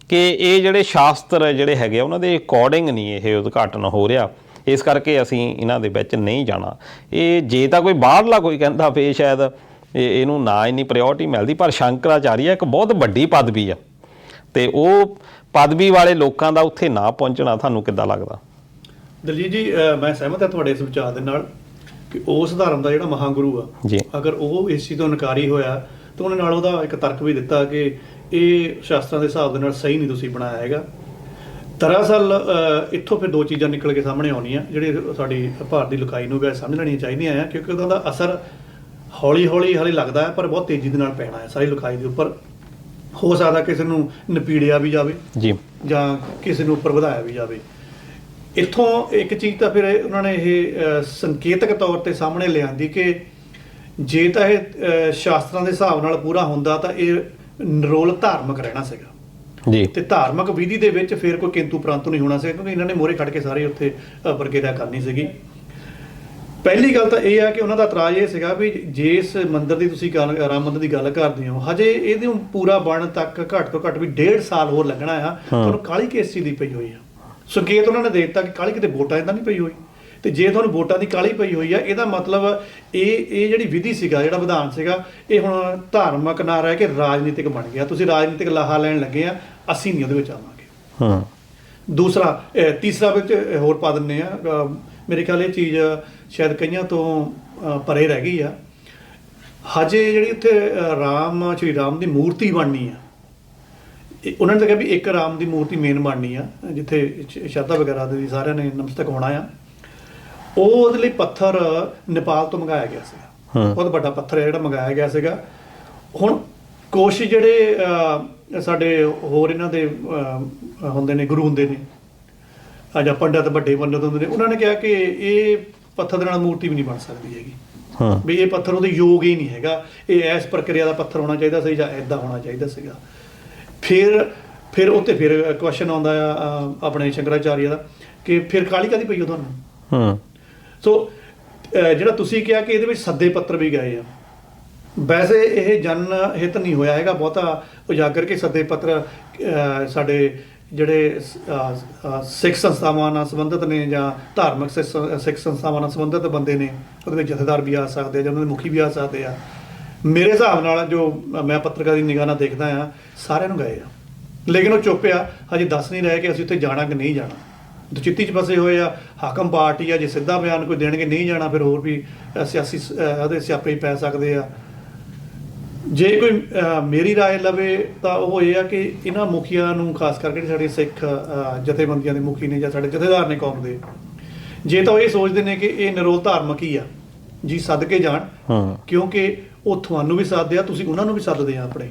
ਕਿ ਇਹ ਜਿਹੜੇ ਸ਼ਾਸਤਰ ਜਿਹੜੇ ਹੈਗੇ ਉਹਨਾਂ ਦੇ ਅਕੋਰਡਿੰਗ ਨਹੀਂ ਇਹ ਉਦਘਾਟਨ ਹੋ ਰਿਹਾ, ਇਸ ਕਰਕੇ ਅਸੀਂ ਇਹਨਾਂ ਦੇ ਵਿੱਚ ਨਹੀਂ ਜਾਣਾ। ਇਹ ਜੇ ਤਾਂ ਕੋਈ ਬਾਹਰਲਾ ਕੋਈ ਕਹਿੰਦਾ ਫਿਰ ਸ਼ਾਇਦ ਇਹਨੂੰ ਨਾ ਇੰਨੀ ਪ੍ਰਾਇਓਰਟੀ ਮਿਲਦੀ, ਪਰ ਸ਼ੰਕਰਾਚਾਰੀਆ ਇੱਕ ਬਹੁਤ ਵੱਡੀ ਪਦਵੀ ਆ, ਤੇ ਉਹ ਪਦਵੀ ਵਾਲੇ ਲੋਕਾਂ ਦਾ ਉੱਥੇ ਨਾ ਪਹੁੰਚਣਾ ਤੁਹਾਨੂੰ ਕਿੱਦਾਂ ਲੱਗਦਾ? ਦਲਜੀਤ ਜੀ, ਮੈਂ ਸਹਿਮਤ ਹਾਂ ਤੁਹਾਡੇ ਇਸ ਵਿਚਾਰ ਦੇ ਨਾਲ ਕਿ ਉਸ ਧਰਮ ਦਾ ਜਿਹੜਾ ਮਹਾਂਗੁਰੂ ਆ ਜੀ, ਅਗਰ ਉਹ ਇਸ ਚੀਜ਼ ਤੋਂ ਇਨਕਾਰੀ ਹੋਇਆ ਤਾਂ ਉਹਨੇ ਨਾਲ ਉਹਦਾ ਇੱਕ ਤਰਕ ਵੀ ਦਿੱਤਾ ਕਿ ਇਹ ਸ਼ਾਸਤਰਾਂ ਦੇ ਹਿਸਾਬ ਦੇ ਨਾਲ ਸਹੀ ਨਹੀਂ ਤੁਸੀਂ ਬਣਾਇਆ ਹੈਗਾ। ਦਰਅਸਲ ਇੱਥੋਂ ਫਿਰ 2 ਚੀਜ਼ਾਂ ਨਿਕਲ ਕੇ ਸਾਹਮਣੇ ਆਉਣੀਆਂ ਜਿਹੜੀ ਸਾਡੀ ਭਾਰਤ ਦੀ ਲੁਕਾਈ ਨੂੰ ਵੀ ਸਮਝ ਲੈਣੀਆਂ ਚਾਹੀਦੀਆਂ ਆ, ਕਿਉਂਕਿ ਉਹਦਾ ਦਾ ਅਸਰ ਹੌਲੀ ਹੌਲੀ ਹਾਲੇ ਲੱਗਦਾ ਹੈ ਪਰ ਬਹੁਤ ਤੇਜ਼ੀ ਦੇ ਨਾਲ ਪੈਣਾ ਹੈ ਸਾਰੀ ਲੁਕਾਈ ਦੇ ਉੱਪਰ। ਹੋ ਸਕਦਾ ਕਿਸੇ ਨੂੰ ਨਪੀੜਿਆ ਵੀ ਜਾਵੇ ਜੀ, ਜਾਂ ਕਿਸੇ ਨੂੰ ਉੱਪਰ ਵਧਾਇਆ ਵੀ ਜਾਵੇ। ਇੱਥੋਂ ਇੱਕ ਚੀਜ਼ ਤਾਂ ਫਿਰ ਉਹਨਾਂ ਨੇ ਇਹ ਸੰਕੇਤਕ ਤੌਰ ਤੇ ਸਾਹਮਣੇ ਲਿਆਂਦੀ ਕਿ ਜੇ ਤਾਂ ਇਹ ਸ਼ਾਸਤਰਾਂ ਦੇ ਹਿਸਾਬ ਨਾਲ ਪੂਰਾ ਹੁੰਦਾ ਤਾਂ ਇਹ ਨਿਰੋਲ ਧਾਰਮਿਕ ਰਹਿਣਾ ਸੀਗਾ ਜੀ, ਤੇ ਧਾਰਮਿਕ ਵਿਧੀ ਦੇ ਵਿੱਚ ਫਿਰ ਕੋਈ ਕਿੰਤੂ ਪ੍ਰੰਤੂ ਨਹੀਂ ਹੋਣਾ ਸੀਗਾ, ਕਿਉਂਕਿ ਇਹਨਾਂ ਨੇ ਮੋਹਰੇ ਖੜ ਕੇ ਸਾਰੇ ਉੱਥੇ ਵਰਗੇਰਾ ਕਰਨੀ ਸੀਗੀ। ਪਹਿਲੀ ਗੱਲ ਤਾਂ ਇਹ ਆ ਕਿ ਉਹਨਾਂ ਦਾ ਇਤਰਾਜ਼ ਇਹ ਸੀਗਾ ਵੀ ਜਿਸ ਮੰਦਿਰ ਦੀ ਤੁਸੀਂ ਗੱਲ, ਰਾਮ ਮੰਦਿਰ ਦੀ ਗੱਲ ਕਰਦੇ ਹੋ, ਹਜੇ ਇਹਦੇ ਪੂਰਾ ਬਣਨ ਤੱਕ ਘੱਟ ਤੋਂ ਘੱਟ ਵੀ 1.5 ਸਾਲ ਹੋਰ ਲੱਗਣਾ ਆ। ਤੁਹਾਨੂੰ ਕਾਹਲੀ ਕਿਸ ਚੀਜ਼ ਦੀ ਪਈ ਹੋਈ ਆ? ਸੰਕੇਤ ਉਹਨਾਂ ਨੇ ਦੇ ਦਿੱਤਾ ਕਿ ਕਾਹਲੀ ਕਿਤੇ ਵੋਟਾਂ ਤਾਂ ਨਹੀਂ ਪਈ ਹੋਈ, ਤੇ ਜੇ ਤੁਹਾਨੂੰ ਵੋਟਾਂ ਦੀ ਕਾਹਲੀ ਪਈ ਹੋਈ ਆ ਇਹਦਾ ਮਤਲਬ ਇਹ ਜਿਹੜੀ ਵਿਧੀ ਸੀਗਾ, ਜਿਹੜਾ ਵਿਧਾਨ ਸੀਗਾ, ਇਹ ਹੁਣ ਧਾਰਮਿਕ ਨਾ ਰਹਿ ਕੇ ਰਾਜਨੀਤਿਕ ਬਣ ਗਿਆ। ਤੁਸੀਂ ਰਾਜਨੀਤਿਕ ਲਾਹਾ ਲੈਣ ਲੱਗੇ ਆ, ਅਸੀਂ ਨਹੀਂ ਉਹਦੇ ਵਿੱਚ ਆਵਾਂਗੇ। ਦੂਸਰਾ ਤੀਸਰਾ ਵਿੱਚ ਹੋਰ ਪਾ ਦਿੰਦੇ ਆ, ਮੇਰੇ ਖਿਆਲ ਇਹ ਚੀਜ਼ ਸ਼ਾਇਦ ਕਈਆਂ ਤੋਂ ਪਰੇ ਰਹਿ ਗਈ ਆ। ਹਜੇ ਜਿਹੜੀ ਉੱਥੇ ਸ਼੍ਰੀ ਰਾਮ ਦੀ ਮੂਰਤੀ ਬਣਨੀ ਆ, ਉਹਨਾਂ ਨੇ ਤਾਂ ਕਿਹਾ ਵੀ ਇੱਕ ਰਾਮ ਦੀ ਮੂਰਤੀ ਮੇਨ ਬਣਨੀ ਆ ਜਿੱਥੇ ਸ਼ਰਧਾ ਵਗੈਰਾ ਦੇ ਸਾਰਿਆਂ ਨੇ ਨਮਸਤਕ ਹੋਣਾ ਆ। ਉਹਦੇ ਲਈ ਪੱਥਰ ਨੇਪਾਲ ਤੋਂ ਮੰਗਾਇਆ ਗਿਆ ਸੀਗਾ, ਬਹੁਤ ਵੱਡਾ ਪੱਥਰ ਹੈ ਜਿਹੜਾ ਮੰਗਾਇਆ ਗਿਆ ਸੀਗਾ। ਹੁਣ ਕੁਛ ਜਿਹੜੇ ਸਾਡੇ ਹੋਰ ਇਹਨਾਂ ਦੇ ਹੁੰਦੇ ਨੇ, ਗੁਰੂ ਹੁੰਦੇ ਨੇ ਜਾਂ ਪੰਡਤ, ਵੱਡੇ ਪੰਡਤ ਹੁੰਦੇ ਨੇ, ਉਹਨਾਂ ਨੇ ਕਿਹਾ ਕਿ ਇਹ ਪੱਥਰ ਦੇ ਨਾਲ ਮੂਰਤੀ ਵੀ ਨਹੀਂ ਬਣ ਸਕਦੀ ਹੈਗੀ, ਵੀ ਇਹ ਪੱਥਰ ਉਹਦੇ ਯੋਗ ਹੀ ਨਹੀਂ ਹੈਗਾ, ਇਹ ਇਸ ਪ੍ਰਕਿਰਿਆ ਦਾ ਪੱਥਰ ਹੋਣਾ ਚਾਹੀਦਾ ਸੀ ਜਾਂ ਇੱਦਾਂ ਹੋਣਾ ਚਾਹੀਦਾ ਸੀਗਾ। ਫਿਰ ਉੱਤੇ ਫਿਰ ਕੁਐਸਚਨ ਆਉਂਦਾ ਆ ਆਪਣੇ ਸ਼ੰਕਰਾਚਾਰੀਆ ਦਾ ਕਿ ਫਿਰ ਕਾਹਲੀ ਕਾਹਦੀ ਪਈ ਉਹ ਤੁਹਾਨੂੰ। ਸੋ ਜਿਹੜਾ ਤੁਸੀਂ ਕਿਹਾ ਕਿ ਇਹਦੇ ਵਿੱਚ ਸੱਦੇ ਪੱਤਰ ਵੀ ਗਏ ਆ, ਵੈਸੇ ਇਹ ਜਨ ਹਿੱਤ ਨਹੀਂ ਹੋਇਆ ਹੈਗਾ ਬਹੁਤਾ ਉਜਾਗਰ ਕੇ ਸੱਦੇ ਪੱਤਰ ਸਾਡੇ ਜਿਹੜੇ ਸਿੱਖ ਸੰਸਥਾਵਾਂ ਨਾਲ ਸੰਬੰਧਿਤ ਨੇ ਜਾਂ ਧਾਰਮਿਕ ਸਿੱਖ ਸੰਸਥਾਵਾਂ ਨਾਲ ਸੰਬੰਧਿਤ ਬੰਦੇ ਨੇ, ਉਹਦੇ ਵਿੱਚ ਜਥੇਦਾਰ ਵੀ ਆ ਸਕਦੇ ਆ ਜਾਂ ਉਹਨਾਂ ਦੇ ਮੁਖੀ ਵੀ ਆ ਸਕਦੇ ਆ। ਮੇਰੇ ਹਿਸਾਬ ਨਾਲ ਜੋ ਮੈਂ ਪੱਤਰਕਾਰ ਦੀ ਨਿਗਾਹ ਨਾਲ ਦੇਖਦਾ ਆ, ਸਾਰਿਆਂ ਨੂੰ ਗਏ ਆ, ਲੇਕਿਨ ਉਹ ਚੁੱਪ ਆ, ਹਜੇ ਦੱਸ ਨਹੀਂ ਰਹੇ ਕਿ ਅਸੀਂ ਉੱਥੇ ਜਾਣਾ ਕਿ ਨਹੀਂ ਜਾਣਾ। ਦੁਚਿੱਤੀ 'ਚ ਫਸੇ ਹੋਏ ਆ, ਹਾਕਮ ਪਾਰਟੀ ਆ, ਜੇ ਸਿੱਧਾ ਬਿਆਨ ਕੋਈ ਦੇਣਗੇ ਨਹੀਂ ਜਾਣਾ, ਫਿਰ ਹੋਰ ਵੀ ਸਿਆਸੀ ਉਹਦੇ ਸਿਆਪੇ ਹੀ ਪੈ ਸਕਦੇ ਆ। ਜੇ ਕੋਈ ਮੇਰੀ ਰਾਏ ਲਵੇ ਤਾਂ ਉਹ ਇਹ ਆ ਕਿ ਇਹਨਾਂ ਮੁਖੀਆਂ ਨੂੰ, ਖਾਸ ਕਰਕੇ ਸਾਡੇ ਸਿੱਖ ਜਥੇਬੰਦੀਆਂ ਦੇ ਮੁਖੀ ਨੇ ਜਾਂ ਸਾਡੇ ਜਥੇਦਾਰ ਨੇ ਕੌਮ ਦੇ, ਜੇ ਤਾਂ ਉਹ ਇਹ ਸੋਚਦੇ ਨੇ ਕਿ ਇਹ ਨਿਰੋਲ ਧਾਰਮਿਕ ਹੀ ਆ ਜੀ, ਸੱਦ ਕੇ ਜਾਣ, ਕਿਉਂਕਿ ਉਹ ਤੁਹਾਨੂੰ ਵੀ ਸੱਦਦੇ ਆ, ਤੁਸੀਂ ਉਹਨਾਂ ਨੂੰ ਵੀ ਸੱਦਦੇ ਆ ਆਪਣੇ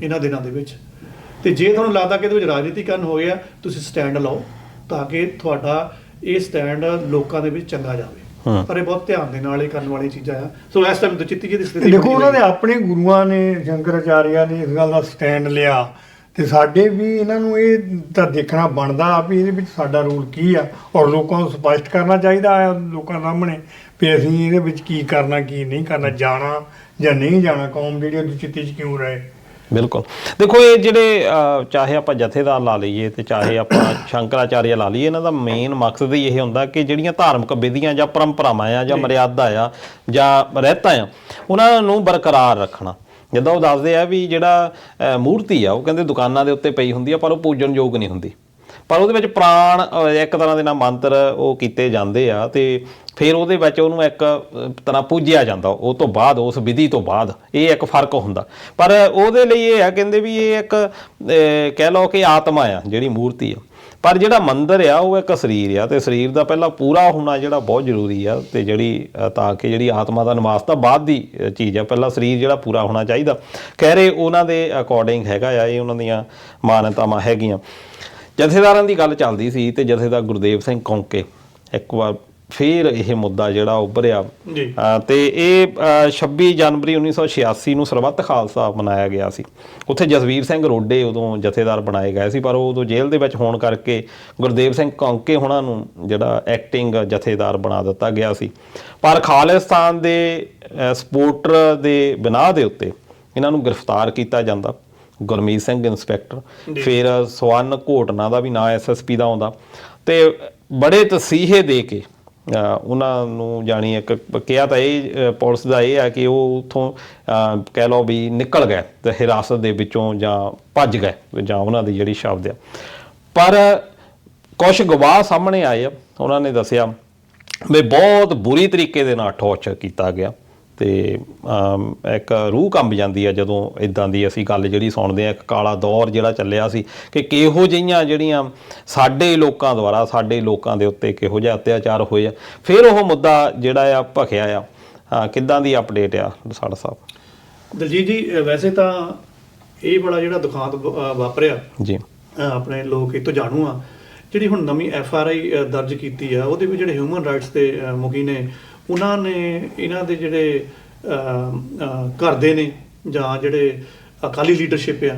ਇਹਨਾਂ ਦਿਨਾਂ ਦੇ ਵਿੱਚ। ਤੇ ਜੇ ਤੁਹਾਨੂੰ ਲੱਗਦਾ ਕਿ ਇਹਦੇ ਵਿੱਚ ਰਾਜਨੀਤੀਕਰਨ ਹੋ ਗਿਆ, ਤੁਸੀਂ ਸਟੈਂਡ ਲਓ ਤਾਂ ਕਿ ਤੁਹਾਡਾ ਇਹ ਸਟੈਂਡ ਲੋਕਾਂ ਦੇ ਵਿੱਚ ਚੰਗਾ ਜਾਵੇ। ਪਰ ਇਹ ਬਹੁਤ ਧਿਆਨ ਦੇ ਨਾਲ ਇਹ ਕਰਨ ਵਾਲੀ ਚੀਜ਼ਾਂ ਆ। ਸੋ ਇਸ ਟਾਈਮ ਦੁਚਿੱਤੀ ਜੀ ਦੀ ਸਥਿਤੀ ਦੇਖੋ, ਉਹਨਾਂ ਦੇ ਆਪਣੇ ਗੁਰੂਆਂ ਨੇ, ਸ਼ੰਕਰਾਚਾਰੀਆ ਨੇ ਇਸ ਗੱਲ ਦਾ ਸਟੈਂਡ ਲਿਆ, ਤੇ ਸਾਡੇ ਵੀ ਇਹਨਾਂ ਨੂੰ ਇਹ ਤਾਂ ਦੇਖਣਾ ਬਣਦਾ ਵੀ ਇਹਦੇ ਵਿੱਚ ਸਾਡਾ ਰੋਲ ਕੀ ਆ, ਔਰ ਲੋਕਾਂ ਨੂੰ ਸਪਸ਼ਟ ਕਰਨਾ ਚਾਹੀਦਾ ਆ ਲੋਕਾਂ ਸਾਹਮਣੇ ਵੀ ਅਸੀਂ ਇਹਦੇ ਵਿੱਚ ਕੀ ਕਰਨਾ, ਕੀ ਨਹੀਂ ਕਰਨਾ, ਜਾਣਾ ਜਾਂ ਨਹੀਂ ਜਾਣਾ, ਕੌਮ ਜਿਹੜੀ ਦੁਚਿੱਤੀ 'ਚ ਕਿਉਂ ਰਹੇ। ਬਿਲਕੁਲ। ਦੇਖੋ, ਇਹ ਜਿਹੜੇ ਚਾਹੇ ਆਪਾਂ ਜਥੇਦਾਰ ਲਾ ਲਈਏ ਤੇ ਚਾਹੇ ਆਪਾਂ ਸ਼ੰਕਰਾਚਾਰੀਆ ਲਾ ਲਈਏ, ਇਹਨਾਂ ਦਾ ਮੇਨ ਮਕਸਦ ਹੀ ਇਹ ਹੁੰਦਾ ਕਿ ਜਿਹੜੀਆਂ ਧਾਰਮਿਕ ਵਿਧੀਆਂ ਜਾਂ ਪਰੰਪਰਾਵਾਂ ਆ ਜਾਂ ਮਰਿਆਦਾ ਆ ਜਾਂ ਰਹਿਤਾਂ ਆ, ਉਹਨਾਂ ਨੂੰ ਬਰਕਰਾਰ ਰੱਖਣਾ। ਜਿੱਦਾਂ ਉਹ ਦੱਸਦੇ ਆ ਵੀ ਜਿਹੜਾ ਮੂਰਤੀ ਆ, ਉਹ ਕਹਿੰਦੇ ਦੁਕਾਨਾਂ ਦੇ ਉੱਤੇ ਪਈ ਹੁੰਦੀ ਆ, ਪਰ ਉਹ ਪੂਜਣ ਯੋਗ ਨਹੀਂ ਹੁੰਦੀ, ਪਰ ਉਹਦੇ ਵਿੱਚ ਪ੍ਰਾਣ ਇੱਕ ਤਰ੍ਹਾਂ ਦੇ ਨਾਲ ਮੰਤਰ ਉਹ ਕੀਤੇ ਜਾਂਦੇ ਆ, ਤੇ ਫਿਰ ਉਹਦੇ ਵਿੱਚ ਉਹਨੂੰ ਇੱਕ ਤਰ੍ਹਾਂ ਪੂਜਿਆ ਜਾਂਦਾ। ਉਹ ਤੋਂ ਬਾਅਦ, ਉਸ ਵਿਧੀ ਤੋਂ ਬਾਅਦ ਇਹ ਇੱਕ ਫਰਕ ਹੁੰਦਾ। ਪਰ ਉਹਦੇ ਲਈ ਇਹ ਆ, ਕਹਿੰਦੇ ਵੀ ਇਹ ਇੱਕ ਕਹਿ ਲਓ ਕਿ ਆਤਮਾ ਆ ਜਿਹੜੀ ਮੂਰਤੀ ਆ, ਪਰ ਜਿਹੜਾ ਮੰਦਰ ਆ ਉਹ ਇੱਕ ਸਰੀਰ ਆ, ਤੇ ਸਰੀਰ ਦਾ ਪਹਿਲਾਂ ਪੂਰਾ ਹੋਣਾ ਜਿਹੜਾ ਬਹੁਤ ਜ਼ਰੂਰੀ ਆ, ਤੇ ਜਿਹੜੀ ਤਾਂ ਕਿ ਜਿਹੜੀ ਆਤਮਾ ਦਾ ਨਿਵਾਸ ਤਾਂ ਬਾਅਦ ਦੀ ਚੀਜ਼ ਆ, ਪਹਿਲਾਂ ਸਰੀਰ ਜਿਹੜਾ ਪੂਰਾ ਹੋਣਾ ਚਾਹੀਦਾ। ਕਹਿ ਰਹੇ ਉਹਨਾਂ ਦੇ ਅਕੋਰਡਿੰਗ ਹੈਗਾ ਆ, ਇਹ ਉਹਨਾਂ ਦੀਆਂ ਮਾਨਤਾਵਾਂ ਹੈਗੀਆਂ। ਜਥੇਦਾਰਾਂ ਦੀ ਗੱਲ ਚੱਲਦੀ ਸੀ ਤੇ ਜਥੇਦਾਰ ਗੁਰਦੇਵ ਸਿੰਘ ਕੌਂਕੇ ਇੱਕ ਵਾਰ ਫਿਰ ਇਹ ਮੁੱਦਾ ਜਿਹੜਾ ਉੱਭਰਿਆ, ਤੇ ਇਹ 26 ਜਨਵਰੀ 1986 ਨੂੰ ਸਰਬੱਤ ਖਾਲਸਾ ਮਨਾਇਆ ਗਿਆ ਸੀ। ਉੱਥੇ ਜਸਵੀਰ ਸਿੰਘ ਰੋਡੇ ਉਦੋਂ ਜਥੇਦਾਰ ਬਣਾਏ ਗਏ ਸੀ, ਪਰ ਉਹ ਉਦੋਂ ਜੇਲ੍ਹ ਦੇ ਵਿੱਚ ਹੋਣ ਕਰਕੇ ਗੁਰਦੇਵ ਸਿੰਘ ਕੌਂਕੇ ਹੋਣਾ ਨੂੰ ਜਿਹੜਾ ਐਕਟਿੰਗ ਜਥੇਦਾਰ ਬਣਾ ਦਿੱਤਾ ਗਿਆ ਸੀ। ਪਰ ਖਾਲਿਸਤਾਨ ਦੇ ਸਪੋਰਟਰ ਦੇ ਬਿਨਾਹ ਦੇ ਉੱਤੇ ਇਹਨਾਂ ਨੂੰ ਗ੍ਰਿਫਤਾਰ ਕੀਤਾ ਜਾਂਦਾ। ਗੁਰਮੀਤ ਸਿੰਘ ਇੰਸਪੈਕਟਰ, ਫਿਰ ਸਵਰਨ ਘੋਟਨਾ ਦਾ ਵੀ ਨਾਂ SSP ਦਾ ਆਉਂਦਾ, ਤੇ ਬੜੇ ਤਸੀਹੇ ਦੇ ਕੇ ਉਹਨਾਂ ਨੂੰ ਜਾਣੀ ਇੱਕ ਕਿਹਾ ਤਾਂ ਇਹ ਪੁਲਿਸ ਦਾ ਇਹ ਆ ਕਿ ਉਹ ਉੱਥੋਂ ਕਹਿ ਲਓ ਵੀ ਨਿਕਲ ਗਏ ਤੇ ਹਿਰਾਸਤ ਦੇ ਵਿੱਚੋਂ ਜਾਂ ਭੱਜ ਗਏ, ਜਾਂ ਉਹਨਾਂ ਦੀ ਜਿਹੜੀ ਸ਼ਬਦ ਆ। ਪਰ ਕੁਛ ਗਵਾਹ ਸਾਹਮਣੇ ਆਏ ਆ, ਉਹਨਾਂ ਨੇ ਦੱਸਿਆ ਵੀ ਬਹੁਤ ਬੁਰੀ ਤਰੀਕੇ ਦੇ ਨਾਲ ਟੌਰਚਰ ਕੀਤਾ ਗਿਆ, ਤੇ ਇੱਕ ਰੂਹ ਕੰਬ ਜਾਂਦੀ ਆ ਜਦੋਂ ਇੱਦਾਂ ਦੀ ਅਸੀਂ ਗੱਲ ਜਿਹੜੀ ਸੁਣਦੇ ਹਾਂ। ਇੱਕ ਕਾਲਾ ਦੌਰ ਜਿਹੜਾ ਚੱਲਿਆ ਸੀ ਕਿ ਕਿਹੋ ਜਿਹੀਆਂ ਜਿਹੜੀਆਂ ਸਾਡੇ ਲੋਕਾਂ ਦੁਆਰਾ ਸਾਡੇ ਲੋਕਾਂ ਦੇ ਉੱਤੇ ਕਿਹੋ ਜਿਹਾ ਅਤਿਆਚਾਰ ਹੋਏ ਆ। ਫਿਰ ਉਹ ਮੁੱਦਾ ਜਿਹੜਾ ਆ ਭਖਿਆ ਆ। ਕਿੱਦਾਂ ਦੀ ਅਪਡੇਟ ਆ ਸਾਡਾ ਸਾਹਿਬ? ਦਲਜੀਤ ਜੀ, ਵੈਸੇ ਤਾਂ ਇਹ ਬੜਾ ਜਿਹੜਾ ਦੁਖਾਂਤ ਵਾਪਰਿਆ ਜੀ, ਆਪਣੇ ਲੋਕ ਇਹ ਤੋਂ ਜਾਣੂ ਆ। ਜਿਹੜੀ ਹੁਣ ਨਵੀਂ FRI ਦਰਜ ਕੀਤੀ ਆ, ਉਹਦੇ ਵਿੱਚ ਜਿਹੜੇ ਹਿਊਮਨ ਰਾਈਟਸ ਦੇ ਮੁਖੀ ਨੇ, ਉਹਨਾਂ ਨੇ ਇਹਨਾਂ ਦੇ ਜਿਹੜੇ ਘਰ ਦੇ ਨੇ ਜਾਂ ਜਿਹੜੇ ਅਕਾਲੀ ਲੀਡਰਸ਼ਿਪ ਆ,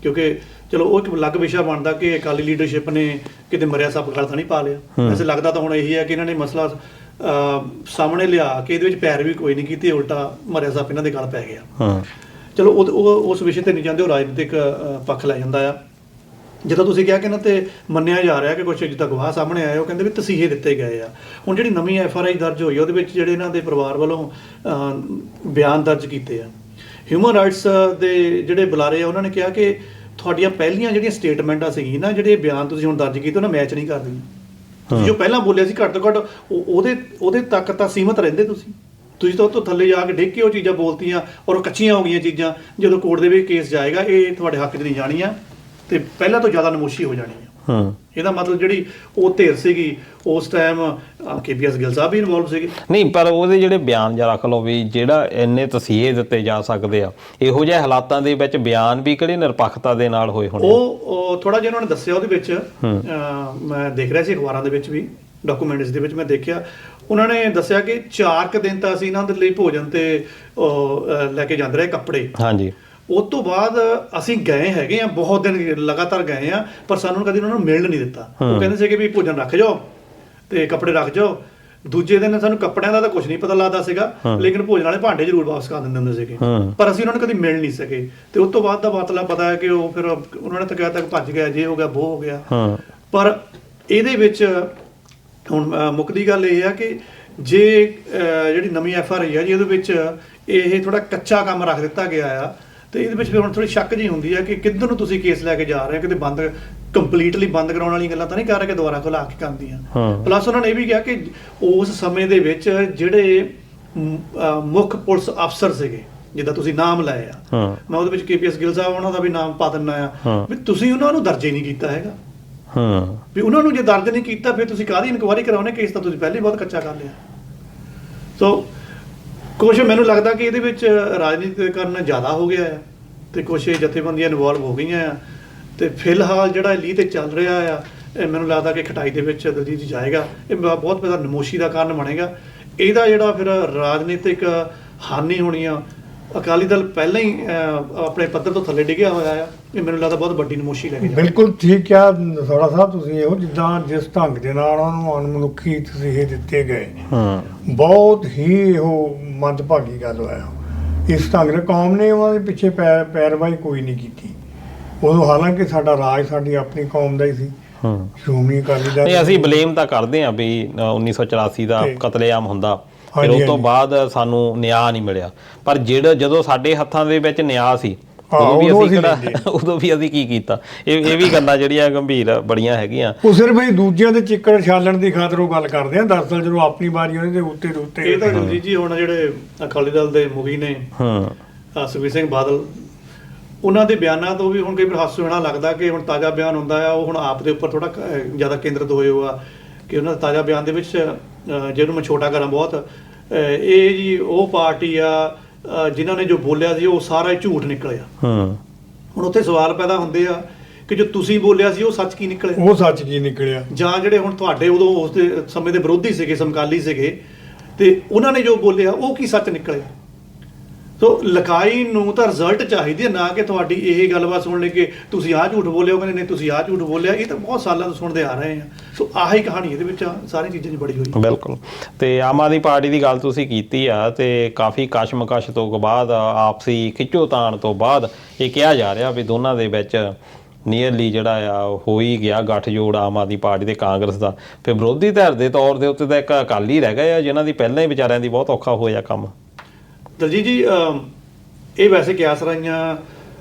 ਕਿਉਂਕਿ ਚਲੋ ਉਹ ਇੱਕ ਅਲੱਗ ਵਿਸ਼ਾ ਬਣਦਾ ਕਿ ਅਕਾਲੀ ਲੀਡਰਸ਼ਿਪ ਨੇ ਕਿਤੇ ਮਰਿਆ ਸੱਪ ਗਲ ਤਾਂ ਨਹੀਂ ਪਾ ਲਿਆ। ਵੈਸੇ ਲੱਗਦਾ ਤਾਂ ਹੁਣ ਇਹੀ ਹੈ ਕਿ ਇਹਨਾਂ ਨੇ ਮਸਲਾ ਸਾਹਮਣੇ ਲਿਆ ਕੇ ਇਹਦੇ ਵਿੱਚ ਪੈਰ ਵੀ ਕੋਈ ਨਹੀਂ ਕੀਤੀ, ਉਲਟਾ ਮਰਿਆ ਸੱਪ ਇਹਨਾਂ ਦੇ ਗਲ ਪੈ ਗਿਆ। ਚਲੋ ਉਹ ਉਸ ਵਿਸ਼ੇ ਤੇ ਨਹੀਂ ਜਾਂਦੇ, ਉਹ ਰਾਜਨੀਤਿਕ ਪੱਖ ਲੈ ਜਾਂਦਾ ਆ। ਜਿੱਦਾਂ ਤੁਸੀਂ ਕਿਹਾ ਕਿ ਇਹਨਾਂ ਤੇ ਮੰਨਿਆ ਜਾ ਰਿਹਾ ਕਿ ਕੁਛ ਜਿੱਦਾਂ ਗਵਾਹ ਸਾਹਮਣੇ ਆਏ, ਉਹ ਕਹਿੰਦੇ ਵੀ ਤਸੀਹੇ ਦਿੱਤੇ ਗਏ ਆ। ਹੁਣ ਜਿਹੜੀ ਨਵੀਂ FRI ਦਰਜ ਹੋਈ, ਉਹਦੇ ਵਿੱਚ ਜਿਹੜੇ ਇਹਨਾਂ ਦੇ ਪਰਿਵਾਰ ਵੱਲੋਂ ਬਿਆਨ ਦਰਜ ਕੀਤੇ ਆ, ਹਿਊਮਨ ਰਾਈਟਸ ਦੇ ਜਿਹੜੇ ਬੁਲਾਰੇ ਆ, ਉਹਨਾਂ ਨੇ ਕਿਹਾ ਕਿ ਤੁਹਾਡੀਆਂ ਪਹਿਲੀਆਂ ਜਿਹੜੀਆਂ ਸਟੇਟਮੈਂਟਾਂ ਸੀਗੀਆਂ ਨਾ, ਜਿਹੜੇ ਬਿਆਨ ਤੁਸੀਂ ਹੁਣ ਦਰਜ ਕੀਤੇ, ਉਹਨਾਂ ਮੈਚ ਨਹੀਂ ਕਰਦੀਆਂ। ਤੁਸੀਂ ਜੋ ਪਹਿਲਾਂ ਬੋਲਿਆ ਸੀ ਘੱਟ ਤੋਂ ਘੱਟ ਉਹਦੇ ਤੱਕ ਤਾਂ ਸੀਮਤ ਰਹਿੰਦੇ ਤੁਸੀਂ ਤਾਂ ਉਹ ਤੋਂ ਥੱਲੇ ਜਾ ਕੇ ਡਿੱਗ ਕੇ ਉਹ ਚੀਜ਼ਾਂ ਬੋਲਤੀਆਂ, ਔਰ ਉਹ ਕੱਚੀਆਂ ਹੋ ਗਈਆਂ ਚੀਜ਼ਾਂ। ਜਦੋਂ ਕੋਰਟ ਦੇ ਵਿੱਚ ਕੇਸ ਜਾਏਗਾ, ਇਹ ਤੁਹਾਡੇ ਹੱਕ 'ਚ ਨਹੀਂ ਜਾਣੀਆਂ ਤੇ ਪਹਿਲਾਂ ਤੋਂ ਜ਼ਿਆਦਾ ਨਮੋਸ਼ੀ ਹੋ ਜਾਣੀ ਇਹਦਾ ਮਤਲਬ ਜਿਹੜੀ ਉਹ ਧਿਰ ਸੀਗੀ ਉਸ ਟਾਈਮ KPS ਗਿੱਲ ਸਾਹਿਬ ਵੀ ਇਨਵੋਲਵ ਸੀਗੇ। ਨਹੀਂ, ਪਰ ਉਹਦੇ ਜਿਹੜੇ ਬਿਆਨ ਜਾਂ ਰੱਖ ਲਓ ਵੀ ਜਿਹੜਾ ਇੰਨੇ ਤਸੀਹੇ ਦਿੱਤੇ ਜਾ ਸਕਦੇ ਆ, ਇਹੋ ਜਿਹੇ ਹਾਲਾਤਾਂ ਦੇ ਵਿੱਚ ਬਿਆਨ ਵੀ ਕਿਹੜੇ ਨਿਰਪੱਖਤਾ ਦੇ ਨਾਲ ਹੋਏ ਹੋਣੇ? ਉਹ ਥੋੜਾ ਜਿਹਾ ਉਹਨਾਂ ਨੇ ਦੱਸਿਆ ਉਹਦੇ ਵਿੱਚ, ਮੈਂ ਦੇਖ ਰਿਹਾ ਸੀ ਅਖਬਾਰਾਂ ਦੇ ਵਿੱਚ ਵੀ, ਡਾਕੂਮੈਂਟਸ ਦੇ ਵਿੱਚ ਮੈਂ ਦੇਖਿਆ, ਉਹਨਾਂ ਨੇ ਦੱਸਿਆ ਕਿ 4 ਦਿਨ ਤਾਂ ਅਸੀਂ ਇਹਨਾਂ ਦੇ ਲਈ ਭੋਜਨ ਤੇ ਲੈ ਕੇ ਜਾਂਦੇ ਰਹੇ ਕੱਪੜੇ। ਹਾਂਜੀ। ਉਸ ਤੋਂ ਬਾਅਦ ਅਸੀਂ ਗਏ ਹੈਗੇ ਆ, ਬਹੁਤ ਦਿਨ ਲਗਾਤਾਰ ਗਏ ਆ, ਪਰ ਸਾਨੂੰ ਕਦੀ ਉਹਨਾਂ ਨੂੰ ਮਿਲਣ ਨਹੀਂ ਦਿੱਤਾ। ਉਹ ਕਹਿੰਦੇ ਸੀ ਕਿ ਵੀ ਭੋਜਨ ਰੱਖ ਜਾਓ ਤੇ ਕੱਪੜੇ ਰੱਖ ਜਾਓ। ਦੂਜੇ ਦਿਨ ਸਾਨੂੰ ਕੱਪੜਿਆਂ ਦਾ ਤਾਂ ਕੁਝ ਨਹੀਂ ਪਤਾ ਲੱਗਦਾ ਸੀਗਾ, ਲੇਕਿਨ ਭੋਜਨ ਵਾਲੇ ਭਾਂਡੇ ਜ਼ਰੂਰ ਵਾਪਸ ਕਰ ਦਿੰਦੇ ਹੁੰਦੇ ਸੀਗੇ, ਪਰ ਅਸੀਂ ਉਹਨਾਂ ਨੂੰ ਕਦੀ ਮਿਲ ਨਹੀਂ ਸਕੇ। ਤੇ ਉਸ ਤੋਂ ਬਾਅਦ ਦਾ ਮਤਲਬ ਪਤਾ ਹੈ ਕਿ ਉਹ ਫਿਰ ਉਹਨਾਂ ਨੇ ਤਾਂ ਕਿਹਾ ਤੱਕ ਭੱਜ ਗਿਆ, ਜੇ ਹੋ ਗਿਆ ਉਹ ਹੋ ਗਿਆ। ਪਰ ਇਹਦੇ ਵਿੱਚ ਹੁਣ ਮੁੱਕਦੀ ਗੱਲ ਇਹ ਆ ਕਿ ਜੇ ਜਿਹੜੀ ਨਵੀਂ FRI ਆ ਜੀ, ਉਹਦੇ ਵਿੱਚ ਇਹ ਥੋੜਾ ਕੱਚਾ ਕੰਮ ਰੱਖ ਦਿੱਤਾ ਗਿਆ ਆ, ਤੇ ਇਹਦੇ ਵਿੱਚ ਫਿਰ ਹੁਣ ਥੋੜੀ ਸ਼ੱਕ ਜਿਹੀ ਹੁੰਦੀ ਹੈ ਕਿ ਕਿੱਧਰ ਨੂੰ ਤੁਸੀਂ ਕੇਸ ਲੈ ਕੇ ਜਾ ਰਹੇ ਹੋ, ਕਿਤੇ ਬੰਦ ਕੰਪਲੀਟਲੀ ਬੰਦ ਕਰਾਉਣ ਵਾਲੀਆਂ ਗੱਲਾਂ ਤਾਂ ਨਹੀਂ ਕਰ ਰਹੇ ਕਿ ਦੁਬਾਰਾ ਖੁਲਾ ਕੇ ਕਰਦੀਆਂ। ਪਲੱਸ ਉਹਨਾਂ ਨੇ ਇਹ ਵੀ ਕਿਹਾ ਕਿ ਉਸ ਸਮੇਂ ਦੇ ਵਿੱਚ ਜਿਹੜੇ ਮੁੱਖ ਪੁਲਿਸ ਅਫਸਰ ਸੀਗੇ, ਜਿੱਦਾਂ ਤੁਸੀਂ ਨਾਮ ਲਏ ਆ, ਮੈਂ ਉਹਦੇ ਵਿੱਚ KPS ਗਿੱਲ ਸਾਹਿਬ ਉਹਨਾਂ ਦਾ ਵੀ ਨਾਮ ਪਾ ਦਿੰਦਾ ਆ, ਵੀ ਤੁਸੀਂ ਉਹਨਾਂ ਨੂੰ ਦਰਜ ਹੀ ਨਹੀਂ ਕੀਤਾ ਹੈਗਾ। ਵੀ ਉਹਨਾਂ ਨੂੰ ਜੇ ਦਰਜ ਨਹੀਂ ਕੀਤਾ ਫਿਰ ਤੁਸੀਂ ਕਾਹਦੀ ਇਨਕੁਆਇਰੀ ਕਰਾਉਣੇ, ਕੇਸ ਤਾਂ ਤੁਸੀਂ ਪਹਿਲੇ ਹੀ ਬਹੁਤ ਕੱਚਾ ਕਰ ਲਿਆ। ਸੋ ਕੁਛ ਮੈਨੂੰ ਲੱਗਦਾ ਕਿ ਇਹਦੇ ਵਿੱਚ ਰਾਜਨੀਤੀਕਰਨ ਜ਼ਿਆਦਾ ਹੋ ਗਿਆ ਆ, ਤੇ ਕੁਛ ਜਥੇਬੰਦੀਆਂ ਇਨਵੋਲਵ ਹੋ ਗਈਆਂ ਆ, ਤੇ ਫਿਲਹਾਲ ਜਿਹੜਾ ਲੀਹ ਤੇ ਚੱਲ ਰਿਹਾ ਆ, ਇਹ ਮੈਨੂੰ ਲੱਗਦਾ ਕਿ ਖਟਾਈ ਦੇ ਵਿੱਚ ਦਲਜੀਤ ਜੀ ਜਾਏਗਾ। ਇਹ ਬਹੁਤ ਜ਼ਿਆਦਾ ਨਮੋਸ਼ੀ ਦਾ ਕਾਰਨ ਬਣੇਗਾ। ਇਹਦਾ ਜਿਹੜਾ ਫਿਰ ਰਾਜਨੀਤਿਕ ਹਾਨੀ ਹੋਣੀ ਆ, ਅਕਾਲੀ ਦਲ ਪਹਿਲਾਂ ਹੀ ਆਪਣੇ ਪੱਧਰ ਤੋਂ ਥੱਲੇ ਡਿੱਗਿਆ ਹੋਇਆ ਆ, ਇਹ ਮੈਨੂੰ ਲੱਗਦਾ ਬਹੁਤ ਵੱਡੀ ਨਮੋਸ਼ੀ ਲੈ ਕੇ ਜਾਏਗਾ। ਬਿਲਕੁਲ ਠੀਕ ਕਿਹਾ ਥੋੜਾ ਸਾਹਿਬ ਤੁਸੀਂ, ਇਹੋ ਜਿੱਦਾਂ ਜਿਸ ਢੰਗ ਦੇ ਨਾਲ ਉਹਨਾਂ ਨੂੰ ਅਣਮਨੁੱਖੀ ਤਸੀਹੇ ਦਿੱਤੇ ਗਏ, ਬਹੁਤ ਹੀ ਇਹੋ ਮੰਦਭਾਗੀ ਗੱਲ ਹੋਇਆ। ਇਸ ਢੰਗ ਨਾਲ ਕੌਮ ਨੇ ਉਹਨਾਂ ਦੇ ਪਿੱਛੇ ਪੈਰਵਾਈ ਕੋਈ ਨਹੀਂ ਕੀਤੀ ਉਦੋਂ, ਹਾਲਾਂਕਿ ਸਾਡਾ ਰਾਜ ਸਾਡੀ ਆਪਣੀ ਕੌਮ ਦਾ ਹੀ ਸੀ, ਸ਼੍ਰੋਮਣੀ ਅਕਾਲੀ ਦਲ। ਨਹੀਂ, ਅਸੀਂ ਬਲੇਮ ਤਾਂ ਕਰਦੇ ਹਾਂ ਵੀ 1984 ਦਾ ਕਤਲੇਆਮ ਹੁੰਦਾ, ਫਿਰ ਉਸ ਤੋਂ ਬਾਅਦ ਸਾਨੂੰ ਨਿਆਂ ਨਹੀਂ ਮਿਲਿਆ, ਪਰ ਜਦੋਂ ਸਾਡੇ ਹੱਥਾਂ ਦੇ ਵਿੱਚ ਨਿਆਂ ਸੀ ਉਦੋਂ ਵੀ ਅਸੀਂ ਕੀ ਕੀਤਾ? ਇਹ ਵੀ ਗੱਲਾਂ ਜਿਹੜੀਆਂ ਗੰਭੀਰ ਬੜੀਆਂ ਹੈਗੀਆਂ। ਉਹ ਸਿਰਫ ਇਹ ਦੂਜਿਆਂ ਦੇ ਚਿੱਕੜ ਛਾਲਣ ਦੀ ਖਾਤਰ ਉਹ ਗੱਲ ਕਰਦੇ ਆ, ਦਰਅਸਲ ਜਦੋਂ ਆਪਣੀ ਵਾਰੀ ਉਹਦੇ ਦੇ ਉੱਤੇ ਇਹ ਤਾਂ ਦਲਜੀਤ ਜੀ ਹੁਣ ਜਿਹੜੇ ਅਕਾਲੀ ਦਲ ਦੇ ਮੁਖੀ ਨੇ ਸੁਖਬੀਰ ਸਿੰਘ ਬਾਦਲ, ਉਹਨਾਂ ਦੇ ਬਿਆਨਾਂ ਤੋਂ ਵੀ ਹੁਣ ਕਈ ਵਾਰ ਹਾਸਾ ਹੋਣਾ ਲੱਗਦਾ ਕਿ ਹੁਣ ਤਾਜ਼ਾ ਬਿਆਨ ਹੁੰਦਾ ਆ, ਉਹ ਹੁਣ ਆਪ ਦੇ ਉੱਪਰ ਥੋੜਾ ਜ਼ਿਆਦਾ ਕੇਂਦਰਿਤ ਹੋਏ ਹੋ ਆ ਕਿ ਉਹਨਾਂ ਦਾ ਤਾਜ਼ਾ ਬਿਆਨ ਦੇ ਵਿੱਚ, ਜਿਹਨੂੰ ਮੈਂ ਛੋਟਾ ਕਰਾਂ ਬਹੁਤ, ਇਹ ਜੀ ਉਹ ਪਾਰਟੀ ਆ ਜਿਨ੍ਹਾਂ ਨੇ ਜੋ ਬੋਲਿਆ ਸੀ ਉਹ ਸਾਰਾ ਹੀ ਝੂਠ ਨਿਕਲਿਆ। ਹੁਣ ਉੱਥੇ ਸਵਾਲ ਪੈਦਾ ਹੁੰਦੇ ਆ ਕਿ ਜੋ ਤੁਸੀਂ ਬੋਲਿਆ ਸੀ ਉਹ ਸੱਚ ਕੀ ਨਿਕਲਿਆ? ਉਹ ਸੱਚ ਕੀ ਨਿਕਲਿਆ? ਜਾਂ ਜਿਹੜੇ ਹੁਣ ਤੁਹਾਡੇ ਉਦੋਂ ਉਸ ਦੇ ਸਮੇਂ ਦੇ ਵਿਰੋਧੀ ਸੀਗੇ, ਸਮਕਾਲੀ ਸੀਗੇ, ਤੇ ਉਹਨਾਂ ਨੇ ਜੋ ਬੋਲਿਆ ਉਹ ਕੀ ਸੱਚ ਨਿਕਲਿਆ? ਸੋ ਲਿਖਾਈ ਨੂੰ ਤਾਂ ਰਿਜ਼ਲਟ ਚਾਹੀਦੀ ਹੈ, ਨਾ ਕਿ ਤੁਹਾਡੀ ਇਹ ਗੱਲਬਾਤ ਸੁਣ ਲੈ ਕੇ ਤੁਸੀਂ ਆਹ ਝੂਠ ਬੋਲਿਆ, ਉਹ ਕਹਿੰਦੇ ਨਹੀਂ ਤੁਸੀਂ ਆਹ ਝੂਠ ਬੋਲਿਆ। ਇਹ ਤਾਂ ਬਹੁਤ ਸਾਲਾਂ ਤੋਂ ਸੁਣਦੇ ਆ ਰਹੇ ਆ। ਸੋ ਆਹੀ ਕਹਾਣੀ ਇਹਦੇ ਵਿੱਚ ਸਾਰੀ ਚੀਜ਼ਾਂ 'ਚ ਬੜੀ ਹੋਈ। ਬਿਲਕੁਲ। ਤੇ ਆਮ ਆਦਮੀ ਪਾਰਟੀ ਦੀ ਗੱਲ ਤੁਸੀਂ ਕੀਤੀ ਆ, ਤੇ ਕਾਫੀ ਕਸ਼ਮਕਸ਼ ਤੋਂ ਬਾਅਦ, ਆਪਸੀ ਖਿੱਚੋਤਾਣ ਤੋਂ ਬਾਅਦ ਇਹ ਕਿਹਾ ਜਾ ਰਿਹਾ ਵੀ ਦੋਨਾਂ ਦੇ ਵਿੱਚ ਨੀਅਰਲੀ ਜਿਹੜਾ ਆ ਹੋ ਹੀ ਗਿਆ ਗੱਠਜੋੜ ਆਮ ਆਦਮੀ ਪਾਰਟੀ ਤੇ ਕਾਂਗਰਸ ਦਾ। ਫਿਰ ਵਿਰੋਧੀ ਧਿਰ ਦੇ ਤੌਰ ਦੇ ਉੱਤੇ ਤਾਂ ਇੱਕ ਅਕਾਲੀ ਰਹਿ ਗਏ ਆ, ਜਿਨ੍ਹਾਂ ਦੀ ਪਹਿਲਾਂ ਹੀ ਵਿਚਾਰਿਆਂ ਦੀ ਬਹੁਤ ਔਖਾ ਹੋਇਆ ਕੰਮ। ਦਲਜੀਤ ਜੀ, ਇਹ ਵੈਸੇ ਕਿਆਸ ਰਾਈਆਂ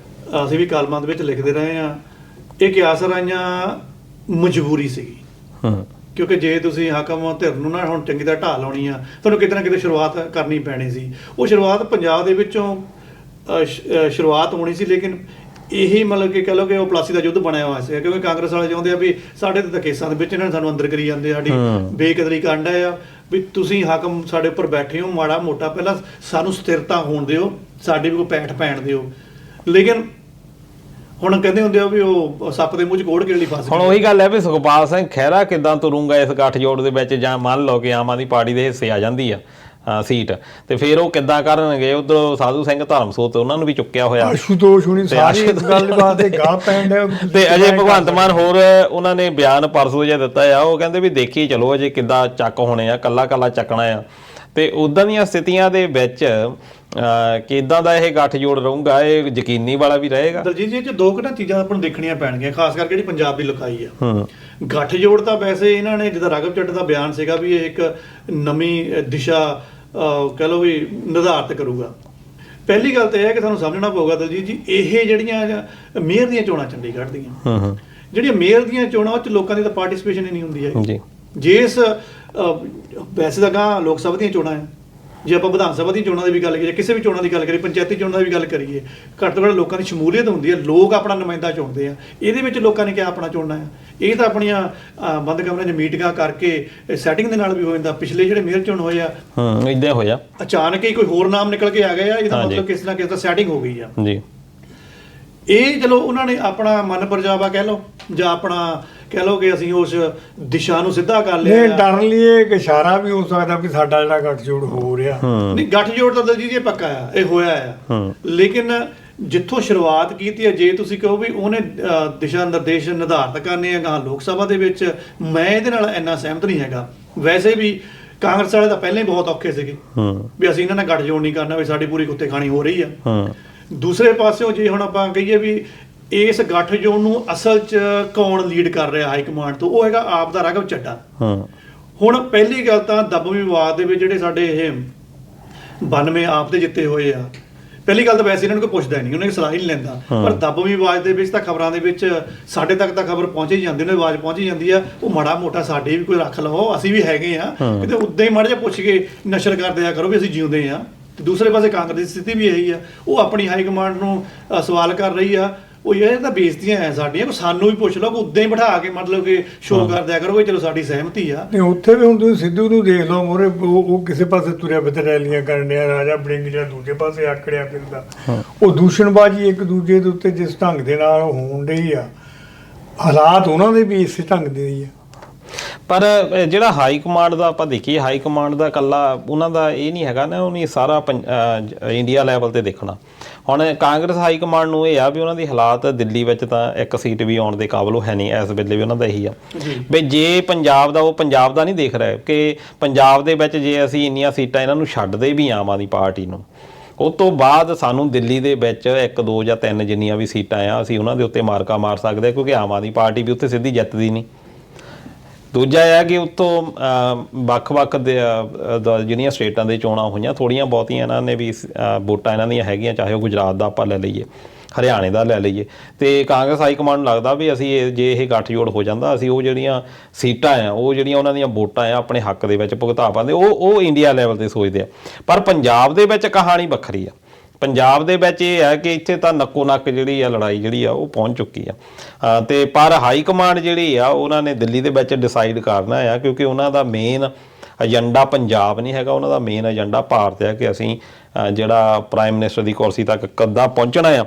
ਅਸੀਂ ਵੀ ਕਾਲਮਾਂ ਦੇ ਵਿੱਚ ਲਿਖਦੇ ਰਹੇ ਹਾਂ, ਇਹ ਕਿਆਸ ਰਾਈਆਂ ਮਜਬੂਰੀ ਸੀਗੀ, ਕਿਉਂਕਿ ਜੇ ਤੁਸੀਂ ਹਾਕਮ ਧਿਰ ਨੂੰ ਨਾ ਹੁਣ ਚੰਗੀ ਤਰ੍ਹਾਂ ਢਾਹ ਲਾਉਣੀ ਆ, ਤੁਹਾਨੂੰ ਕਿਤੇ ਨਾ ਕਿਤੇ ਸ਼ੁਰੂਆਤ ਕਰਨੀ ਪੈਣੀ ਸੀ। ਉਹ ਸ਼ੁਰੂਆਤ ਪੰਜਾਬ ਦੇ ਵਿੱਚੋਂ ਸ਼ੁਰੂਆਤ ਹੋਣੀ ਸੀ, ਲੇਕਿਨ ਇਹੀ ਮਤਲਬ ਕਿ ਕਹਿ ਲਓ ਕਿ ਉਹ ਪਲਾਸੀ ਦਾ ਯੁੱਧ ਬਣਿਆ ਹੋਇਆ ਸੀ, ਕਿਉਂਕਿ ਕਾਂਗਰਸ ਵਾਲੇ ਚਾਹੁੰਦੇ ਆ ਵੀ ਸਾਡੇ ਤੇ ਕੇਸਾਂ ਦੇ ਵਿੱਚ ਇਹਨਾਂ ਨੇ ਸਾਨੂੰ ਅੰਦਰ ਕਰੀ ਜਾਂਦੇ, ਸਾਡੀ ਬੇਕਦਰੀ ਕਰਨ ਡਏ ਆ, ਵੀ ਤੁਸੀਂ ਹਾਕਮ ਸਾਡੇ ਉੱਪਰ ਬੈਠੇ ਹੋ, ਮਾੜਾ ਮੋਟਾ ਪਹਿਲਾਂ ਸਾਨੂੰ ਸਥਿਰਤਾ ਹੋਣ ਦਿਓ, ਸਾਡੇ ਵੀ ਕੋਈ ਪੈਠ ਪੈਣ ਦਿਓ। ਲੇਕਿਨ ਹੁਣ ਕਹਿੰਦੇ ਹੁੰਦੇ ਆ ਵੀ ਉਹ ਸੱਪ ਦੇ ਮੂੰਹ 'ਚ ਕੋੜ ਕਿਹੜੇ ਲਈ ਫਸ ਗਿਆ। ਹੁਣ ਉਹੀ ਗੱਲ ਹੈ ਵੀ ਸੁਖਪਾਲ ਸਿੰਘ ਖਹਿਰਾ ਕਿੱਦਾਂ ਤੁਰੂੰਗਾ ਇਸ ਗੱਠਜੋੜ ਦੇ ਵਿੱਚ, ਜਾਂ ਮੰਨ ਲਓ ਕਿ ਆਮ ਆਦਮੀ ਪਾਰਟੀ ਦੇ ਹਿੱਸੇ ਆ ਜਾਂਦੀ ਆ ਸੀਟ, ਤੇ ਫਿਰ ਉਹ ਕਿੱਦਾਂ ਕਰਨਗੇ? ਉਧਰੋਂ ਸਾਧੂ ਸਿੰਘ ਧਰਮਸੋਤ ਉਹਨਾਂ ਨੂੰ ਵੀ ਚੁੱਕਿਆ ਹੋਇਆ, ਆਸ਼ੂਤੋਸ਼ ਹੁਣੀ ਸਾਰੀ ਇਸ ਗੱਲ ਬਾਤ ਤੇ ਗਾਹ ਪੈਣ ਡਿਆ। ਤੇ ਅਜੇ ਭਗਵੰਤ ਮਾਨ ਹੋਰ ਉਹਨਾਂ ਨੇ ਬਿਆਨ ਪਰਸੋਂ ਜਿਹਾ ਦਿੱਤਾ ਆ, ਉਹ ਕਹਿੰਦੇ ਵੀ ਦੇਖੀ ਚਲੋ ਅਜੇ ਕਿੱਦਾਂ ਚੱਕ ਹੋਣੇ ਆ, ਕੱਲਾ ਕੱਲਾ ਚੱਕਣਾ ਆ। ਤੇ ਉਦਾਂ ਦੀਆਂ ਸਥਿਤੀਆਂ ਦੇ ਵਿੱਚ ਕਿੱਦਾਂ ਦਾ ਇਹ ਗੱਠਜੋੜ ਰਹੂਗਾ, ਇਹ ਯਕੀਨੀ ਵਾਲਾ ਵੀ ਰਹੇਗਾ? ਦਲਜੀਤ ਜੀ, ਦੋ ਕੁ ਚੀਜ਼ਾਂ ਆਪਾਂ ਨੂੰ ਦੇਖਣੀਆਂ ਪੈਣਗੀਆਂ, ਖਾਸ ਕਰਕੇ ਜਿਹੜੀ ਪੰਜਾਬ ਦੀ ਲਿਖਾਈ ਆ। ਗੱਠਜੋੜ ਤਾਂ ਵੈਸੇ ਇਹਨਾਂ ਨੇ, ਜਿੱਦਾਂ ਰਾਘਵ ਚੱਢ ਦਾ ਬਿਆਨ ਸੀਗਾ ਵੀ ਇਹ ਇੱਕ ਨਵੀਂ ਦਿਸ਼ਾ ਕਹਿ ਲਓ ਵੀ ਨਿਰਧਾਰਿਤ ਕਰੂਗਾ। ਪਹਿਲੀ ਗੱਲ ਤਾਂ ਇਹ ਹੈ ਕਿ ਸਾਨੂੰ ਸਮਝਣਾ ਪਊਗਾ ਦਲਜੀਤ ਜੀ, ਇਹ ਜਿਹੜੀਆਂ ਮੇਅਰ ਦੀਆਂ ਚੋਣਾਂ ਚੰਡੀਗੜ੍ਹ ਦੀਆਂ, ਜਿਹੜੀਆਂ ਮੇਅਰ ਦੀਆਂ ਚੋਣਾਂ ਉਹ 'ਚ ਲੋਕਾਂ ਦੀ ਤਾਂ ਪਾਰਟੀਸਪੇਸ਼ਨ ਹੀ ਨਹੀਂ ਹੁੰਦੀ ਹੈ ਜੀ। ਜੇ ਇਸ ਵੈਸੇ ਤਾਂ ਗਾਂ ਲੋਕ ਸਭਾ ਦੀਆਂ ਚੋਣਾਂ ਹੈ, ਜੇ ਆਪਾਂ ਵਿਧਾਨ ਸਭਾ ਦੀ ਚੋਣਾਂ ਦੀ ਵੀ ਗੱਲ ਕਰੀਏ, ਕਿਸੇ ਵੀ ਚੋਣਾਂ ਦੀ ਗੱਲ ਕਰੀਏ, ਪੰਚਾਇਤੀ ਚੋਣਾਂ ਦੀ ਵੀ ਗੱਲ ਕਰੀਏ, ਘੱਟ ਤੋਂ ਘੱਟ ਲੋਕਾਂ ਦੀ ਸ਼ਮੂਲੀਅਤ ਹੁੰਦੀ ਹੈ, ਲੋਕ ਆਪਣਾ ਨੁਮਾਇੰਦਾ ਚੁਣਦੇ ਆ। ਇਹਦੇ ਵਿੱਚ ਲੋਕਾਂ ਨੇ ਕਿਹਾ ਆਪਣਾ ਚੁਣਨਾ ਆ, ਇਹ ਤਾਂ ਆਪਣੀਆਂ ਬੰਦ ਕਮਰਿਆਂ 'ਚ ਮੀਟਿੰਗਾਂ ਕਰਕੇ ਸੈਟਿੰਗ ਦੇ ਨਾਲ ਵੀ ਹੋ ਜਾਂਦਾ। ਪਿਛਲੇ ਜਿਹੜੇ ਮੇਅਰ ਚੋਣ ਹੋਏ ਆ ਇਦਾਂ ਹੋਇਆ, ਅਚਾਨਕ ਹੀ ਕੋਈ ਹੋਰ ਨਾਮ ਨਿਕਲ ਕੇ ਆ ਗਿਆ, ਇਹਦਾ ਮਤਲਬ ਕਿਸੇ ਨਾ ਕਿਸੇ ਦਾ ਸੈਟਿੰਗ ਹੋ ਗਈ ਆ ਜੀ। ਇਹ ਚਲੋ ਉਹਨਾਂ ਨੇ ਆਪਣਾ ਮਨ ਪਰਜਾਵਾ ਕਹਿ ਲਓ ਜਾਂ ਆਪਣਾ ਕਹਿ ਲਓ ਕਿ ਅਸੀਂ ਉਸ ਦਿਸ਼ਾ ਨੂੰ ਸਿੱਧਾ ਕਰ ਲਿਆ। ਨਹੀਂ, ਡਰਨ ਲਈ ਇੱਕ ਇਸ਼ਾਰਾ ਵੀ ਹੋ ਸਕਦਾ ਵੀ ਸਾਡਾ ਜਿਹੜਾ ਗੱਠਜੋੜ ਹੋ ਰਿਹਾ। ਨਹੀਂ, ਗੱਠਜੋੜ ਤਾਂ ਦਲਜੀਤ ਜੀ ਪੱਕਾ ਆ, ਇਹ ਹੋਇਆ ਆ, ਲੇਕਿਨ ਜਿੱਥੋਂ ਸ਼ੁਰੂਆਤ ਕੀਤੀ ਹੈ, ਜੇ ਤੁਸੀਂ ਕਹੋ ਵੀ ਉਹਨੇ ਦਿਸ਼ਾ ਨਿਰਦੇਸ਼ ਨਿਰਧਾਰਤ ਕਰਨੇ ਆ ਗਾਂ ਲੋਕ ਸਭਾ ਦੇ ਵਿੱਚ, ਮੈਂ ਇਹਦੇ ਨਾਲ ਇੰਨਾ ਸਹਿਮਤ ਨਹੀਂ ਹੈਗਾ। ਵੈਸੇ ਵੀ ਕਾਂਗਰਸ ਵਾਲੇ ਤਾਂ ਪਹਿਲਾਂ ਹੀ ਬਹੁਤ ਔਖੇ ਸੀਗੇ ਵੀ ਅਸੀਂ ਇਹਨਾਂ ਨਾਲ ਗੱਠਜੋੜ ਨਹੀਂ ਕਰਨਾ, ਵੀ ਸਾਡੀ ਪੂਰੀ ਕੁੱਤੇ ਖਾਣੀ ਹੋ ਰਹੀ ਆ। ਦੂਸਰੇ ਪਾਸਿਓਂ ਜੇ ਹੁਣ ਆਪਾਂ ਕਹੀਏ ਵੀ ਇਸ ਗੱਠਜੋੜ ਨੂੰ ਅਸਲ 'ਚ ਕੌਣ ਲੀਡ ਕਰ ਰਿਹਾ ਹਾਈ ਕਮਾਂਡ ਤੋਂ, ਉਹ ਹੈਗਾ ਆਪ ਦਾ ਰਾਘਵ ਚੱਡਾ। ਹੁਣ ਪਹਿਲੀ ਗੱਲ ਤਾਂ ਦਬਵੀਂ ਵਿਵਾਦ ਦੇ ਵਿੱਚ ਜਿਹੜੇ ਸਾਡੇ ਇਹ 92 ਆਪ ਦੇ ਜਿੱਤੇ ਹੋਏ ਆ, ਪਹਿਲੀ ਗੱਲ ਤਾਂ ਵੈਸੇ ਇਹਨਾਂ ਨੂੰ ਕੋਈ ਪੁੱਛਦਾ ਨਹੀਂ, ਉਹਨੇ ਸਲਾਹ ਹੀ ਨਹੀਂ ਲੈਂਦਾ। ਪਰ ਦਬਵੀਂ ਆਵਾਜ਼ ਦੇ ਵਿੱਚ ਤਾਂ ਖਬਰਾਂ ਦੇ ਵਿੱਚ ਸਾਡੇ ਤੱਕ ਤਾਂ ਖਬਰ ਪਹੁੰਚ ਹੀ ਜਾਂਦੀ, ਉਹਨੇ ਆਵਾਜ਼ ਪਹੁੰਚ ਹੀ ਜਾਂਦੀ ਆ। ਉਹ ਮਾੜਾ ਮੋਟਾ ਸਾਡੇ ਵੀ ਕੋਈ ਰੱਖ ਲਓ, ਅਸੀਂ ਵੀ ਹੈਗੇ ਆ ਕਿਤੇ ਉੱਦਾਂ ਹੀ ਮਾੜਾ ਜਿਹਾ ਪੁੱਛ ਕੇ ਨਸ਼ਰ ਕਰ ਦਿਆ ਕਰੋ ਵੀ ਅਸੀਂ ਜਿਉਂਦੇ ਆ। ਦੂਸਰੇ ਪਾਸੇ ਕਾਂਗਰਸ ਦੀ ਸਥਿਤੀ ਵੀ ਇਹੀ ਆ, ਉਹ ਆਪਣੀ ਹਾਈ ਕਮਾਂਡ ਨੂੰ ਸਵਾਲ ਕਰ ਰਹੀ ਆ। ਉਹ ਇਹ ਤਾਂ ਬੇਇੱਜ਼ਤੀਆਂ ਆ ਸਾਡੀਆਂ, ਕੋਈ ਸਾਨੂੰ ਵੀ ਪੁੱਛ ਲਓ, ਉੱਦਾਂ ਹੀ ਬਿਠਾ ਕੇ ਮਤਲਬ ਕਿ ਸ਼ੋਅ ਕਰ ਦਿਆ ਕਰੋ ਕਿ ਚਲੋ ਸਾਡੀ ਸਹਿਮਤੀ ਆ। ਨਹੀਂ, ਉੱਥੇ ਵੀ ਹੁਣ ਤੁਸੀਂ ਸਿੱਧੂ ਨੂੰ ਦੇਖ ਲਓ ਮੋਰੇ, ਉਹ ਕਿਸੇ ਪਾਸੇ ਤੁਰਿਆ ਫਿਰਦਾ ਰੈਲੀਆਂ ਕਰਨ ਡਿਆ, ਰਾਜਾ ਬੜਿੰਗ ਜਿਹੜਾ ਦੂਜੇ ਪਾਸੇ ਆਕੜਿਆ ਫਿਰਦਾ। ਉਹ ਦੂਸ਼ਣਬਾਜ਼ੀ ਇੱਕ ਦੂਜੇ ਦੇ ਉੱਤੇ ਜਿਸ ਢੰਗ ਦੇ ਨਾਲ ਹੋਣ ਡਈ ਆ, ਹਾਲਾਤ ਉਹਨਾਂ ਦੇ ਵੀ ਇਸੇ ਢੰਗ ਦੇ ਹੀ ਆ। ਪਰ ਜਿਹੜਾ ਹਾਈ ਕਮਾਂਡ ਦਾ ਆਪਾਂ ਦੇਖੀਏ, ਹਾਈ ਕਮਾਂਡ ਦਾ ਇਕੱਲਾ ਉਹਨਾਂ ਦਾ ਇਹ ਨਹੀਂ ਹੈਗਾ ਨਾ, ਉਹਨੇ ਸਾਰਾ ਇੰਡੀਆ ਲੈਵਲ ਤੇ ਦੇਖਣਾ। ਹੁਣ ਕਾਂਗਰਸ ਹਾਈ ਕਮਾਂਡ ਨੂੰ ਇਹ ਆ ਵੀ ਉਹਨਾਂ ਦੀ ਹਾਲਾਤ ਦਿੱਲੀ ਵਿੱਚ ਤਾਂ ਇੱਕ ਸੀਟ ਵੀ ਆਉਣ ਦੇ ਕਾਬਲ ਉਹ ਹੈ ਨਹੀਂ, ਇਸ ਵੇਲੇ ਵੀ ਉਹਨਾਂ ਦਾ ਇਹੀ ਆ ਵੀ ਜੇ ਪੰਜਾਬ ਦਾ, ਉਹ ਪੰਜਾਬ ਦਾ ਨਹੀਂ ਦੇਖ ਰਿਹਾ ਕਿ ਪੰਜਾਬ ਦੇ ਵਿੱਚ ਜੇ ਅਸੀਂ ਇੰਨੀਆਂ ਸੀਟਾਂ ਇਹਨਾਂ ਨੂੰ ਛੱਡਦੇ ਵੀ ਆਮ ਆਦਮੀ ਪਾਰਟੀ ਨੂੰ, ਉਸ ਤੋਂ ਬਾਅਦ ਸਾਨੂੰ ਦਿੱਲੀ ਦੇ ਵਿੱਚ 1 2 ਜਾਂ 3 ਜਿੰਨੀਆਂ ਵੀ ਸੀਟਾਂ ਆ ਅਸੀਂ ਉਹਨਾਂ ਦੇ ਉੱਤੇ ਮਾਰਕਾ ਮਾਰ ਸਕਦੇ, ਕਿਉਂਕਿ ਆਮ ਆਦਮੀ ਪਾਰਟੀ ਵੀ ਉੱਥੇ ਸਿੱਧੀ ਜਿੱਤਦੀ ਨਹੀਂ। ਦੂਜਾ ਇਹ ਆ ਕਿ ਉੱਤੋਂ ਵੱਖ-ਵੱਖ ਜਿਹੜੀਆਂ ਸਟੇਟਾਂ ਦੇ ਚੋਣਾਂ ਹੋਈਆਂ, ਥੋੜ੍ਹੀਆਂ ਬਹੁਤੀਆਂ ਇਹਨਾਂ ਨੇ ਵੀ ਵੋਟਾਂ ਇਹਨਾਂ ਦੀਆਂ ਹੈਗੀਆਂ, ਚਾਹੇ ਉਹ ਗੁਜਰਾਤ ਦਾ ਆਪਾਂ ਲੈ ਲਈਏ, ਹਰਿਆਣੇ ਦਾ ਲੈ ਲਈਏ, ਅਤੇ ਕਾਂਗਰਸ ਹਾਈ ਕਮਾਂਡ ਨੂੰ ਲੱਗਦਾ ਵੀ ਅਸੀਂ ਜੇ ਇਹ ਗੱਠਜੋੜ ਹੋ ਜਾਂਦਾ, ਅਸੀਂ ਉਹ ਜਿਹੜੀਆਂ ਸੀਟਾਂ ਆ, ਉਹ ਜਿਹੜੀਆਂ ਉਹਨਾਂ ਦੀਆਂ ਵੋਟਾਂ ਆ ਆਪਣੇ ਹੱਕ ਦੇ ਵਿੱਚ ਭੁਗਤਾ ਪਾਉਂਦੇ। ਉਹ ਇੰਡੀਆ ਲੈਵਲ 'ਤੇ ਸੋਚਦੇ ਆ। ਪਰ ਪੰਜਾਬ ਦੇ ਵਿੱਚ ਕਹਾਣੀ ਵੱਖਰੀ ਆ। ਪੰਜਾਬ ਦੇ ਵਿੱਚ ਇਹ ਹੈ ਕਿ ਇੱਥੇ ਤਾਂ ਨੱਕੋ ਨੱਕ ਜਿਹੜੀ ਆ ਲੜਾਈ ਜਿਹੜੀ ਆ ਉਹ ਪਹੁੰਚ ਚੁੱਕੀ ਆ, ਅਤੇ ਪਰ ਹਾਈ ਕਮਾਂਡ ਜਿਹੜੀ ਆ ਉਹਨਾਂ ਨੇ ਦਿੱਲੀ ਦੇ ਵਿੱਚ ਡਿਸਾਈਡ ਕਰਨਾ ਆ, ਕਿਉਂਕਿ ਉਹਨਾਂ ਦਾ ਮੇਨ ਏਜੰਡਾ ਪੰਜਾਬ ਨਹੀਂ ਹੈਗਾ, ਉਹਨਾਂ ਦਾ ਮੇਨ ਏਜੰਡਾ ਭਾਰਤ ਹੈ ਕਿ ਅਸੀਂ ਜਿਹੜਾ ਪ੍ਰਾਈਮ ਮਿਨਿਸਟਰ ਦੀ ਕੁਰਸੀ ਤੱਕ ਕਿੱਦਾਂ ਪਹੁੰਚਣਾ ਆ।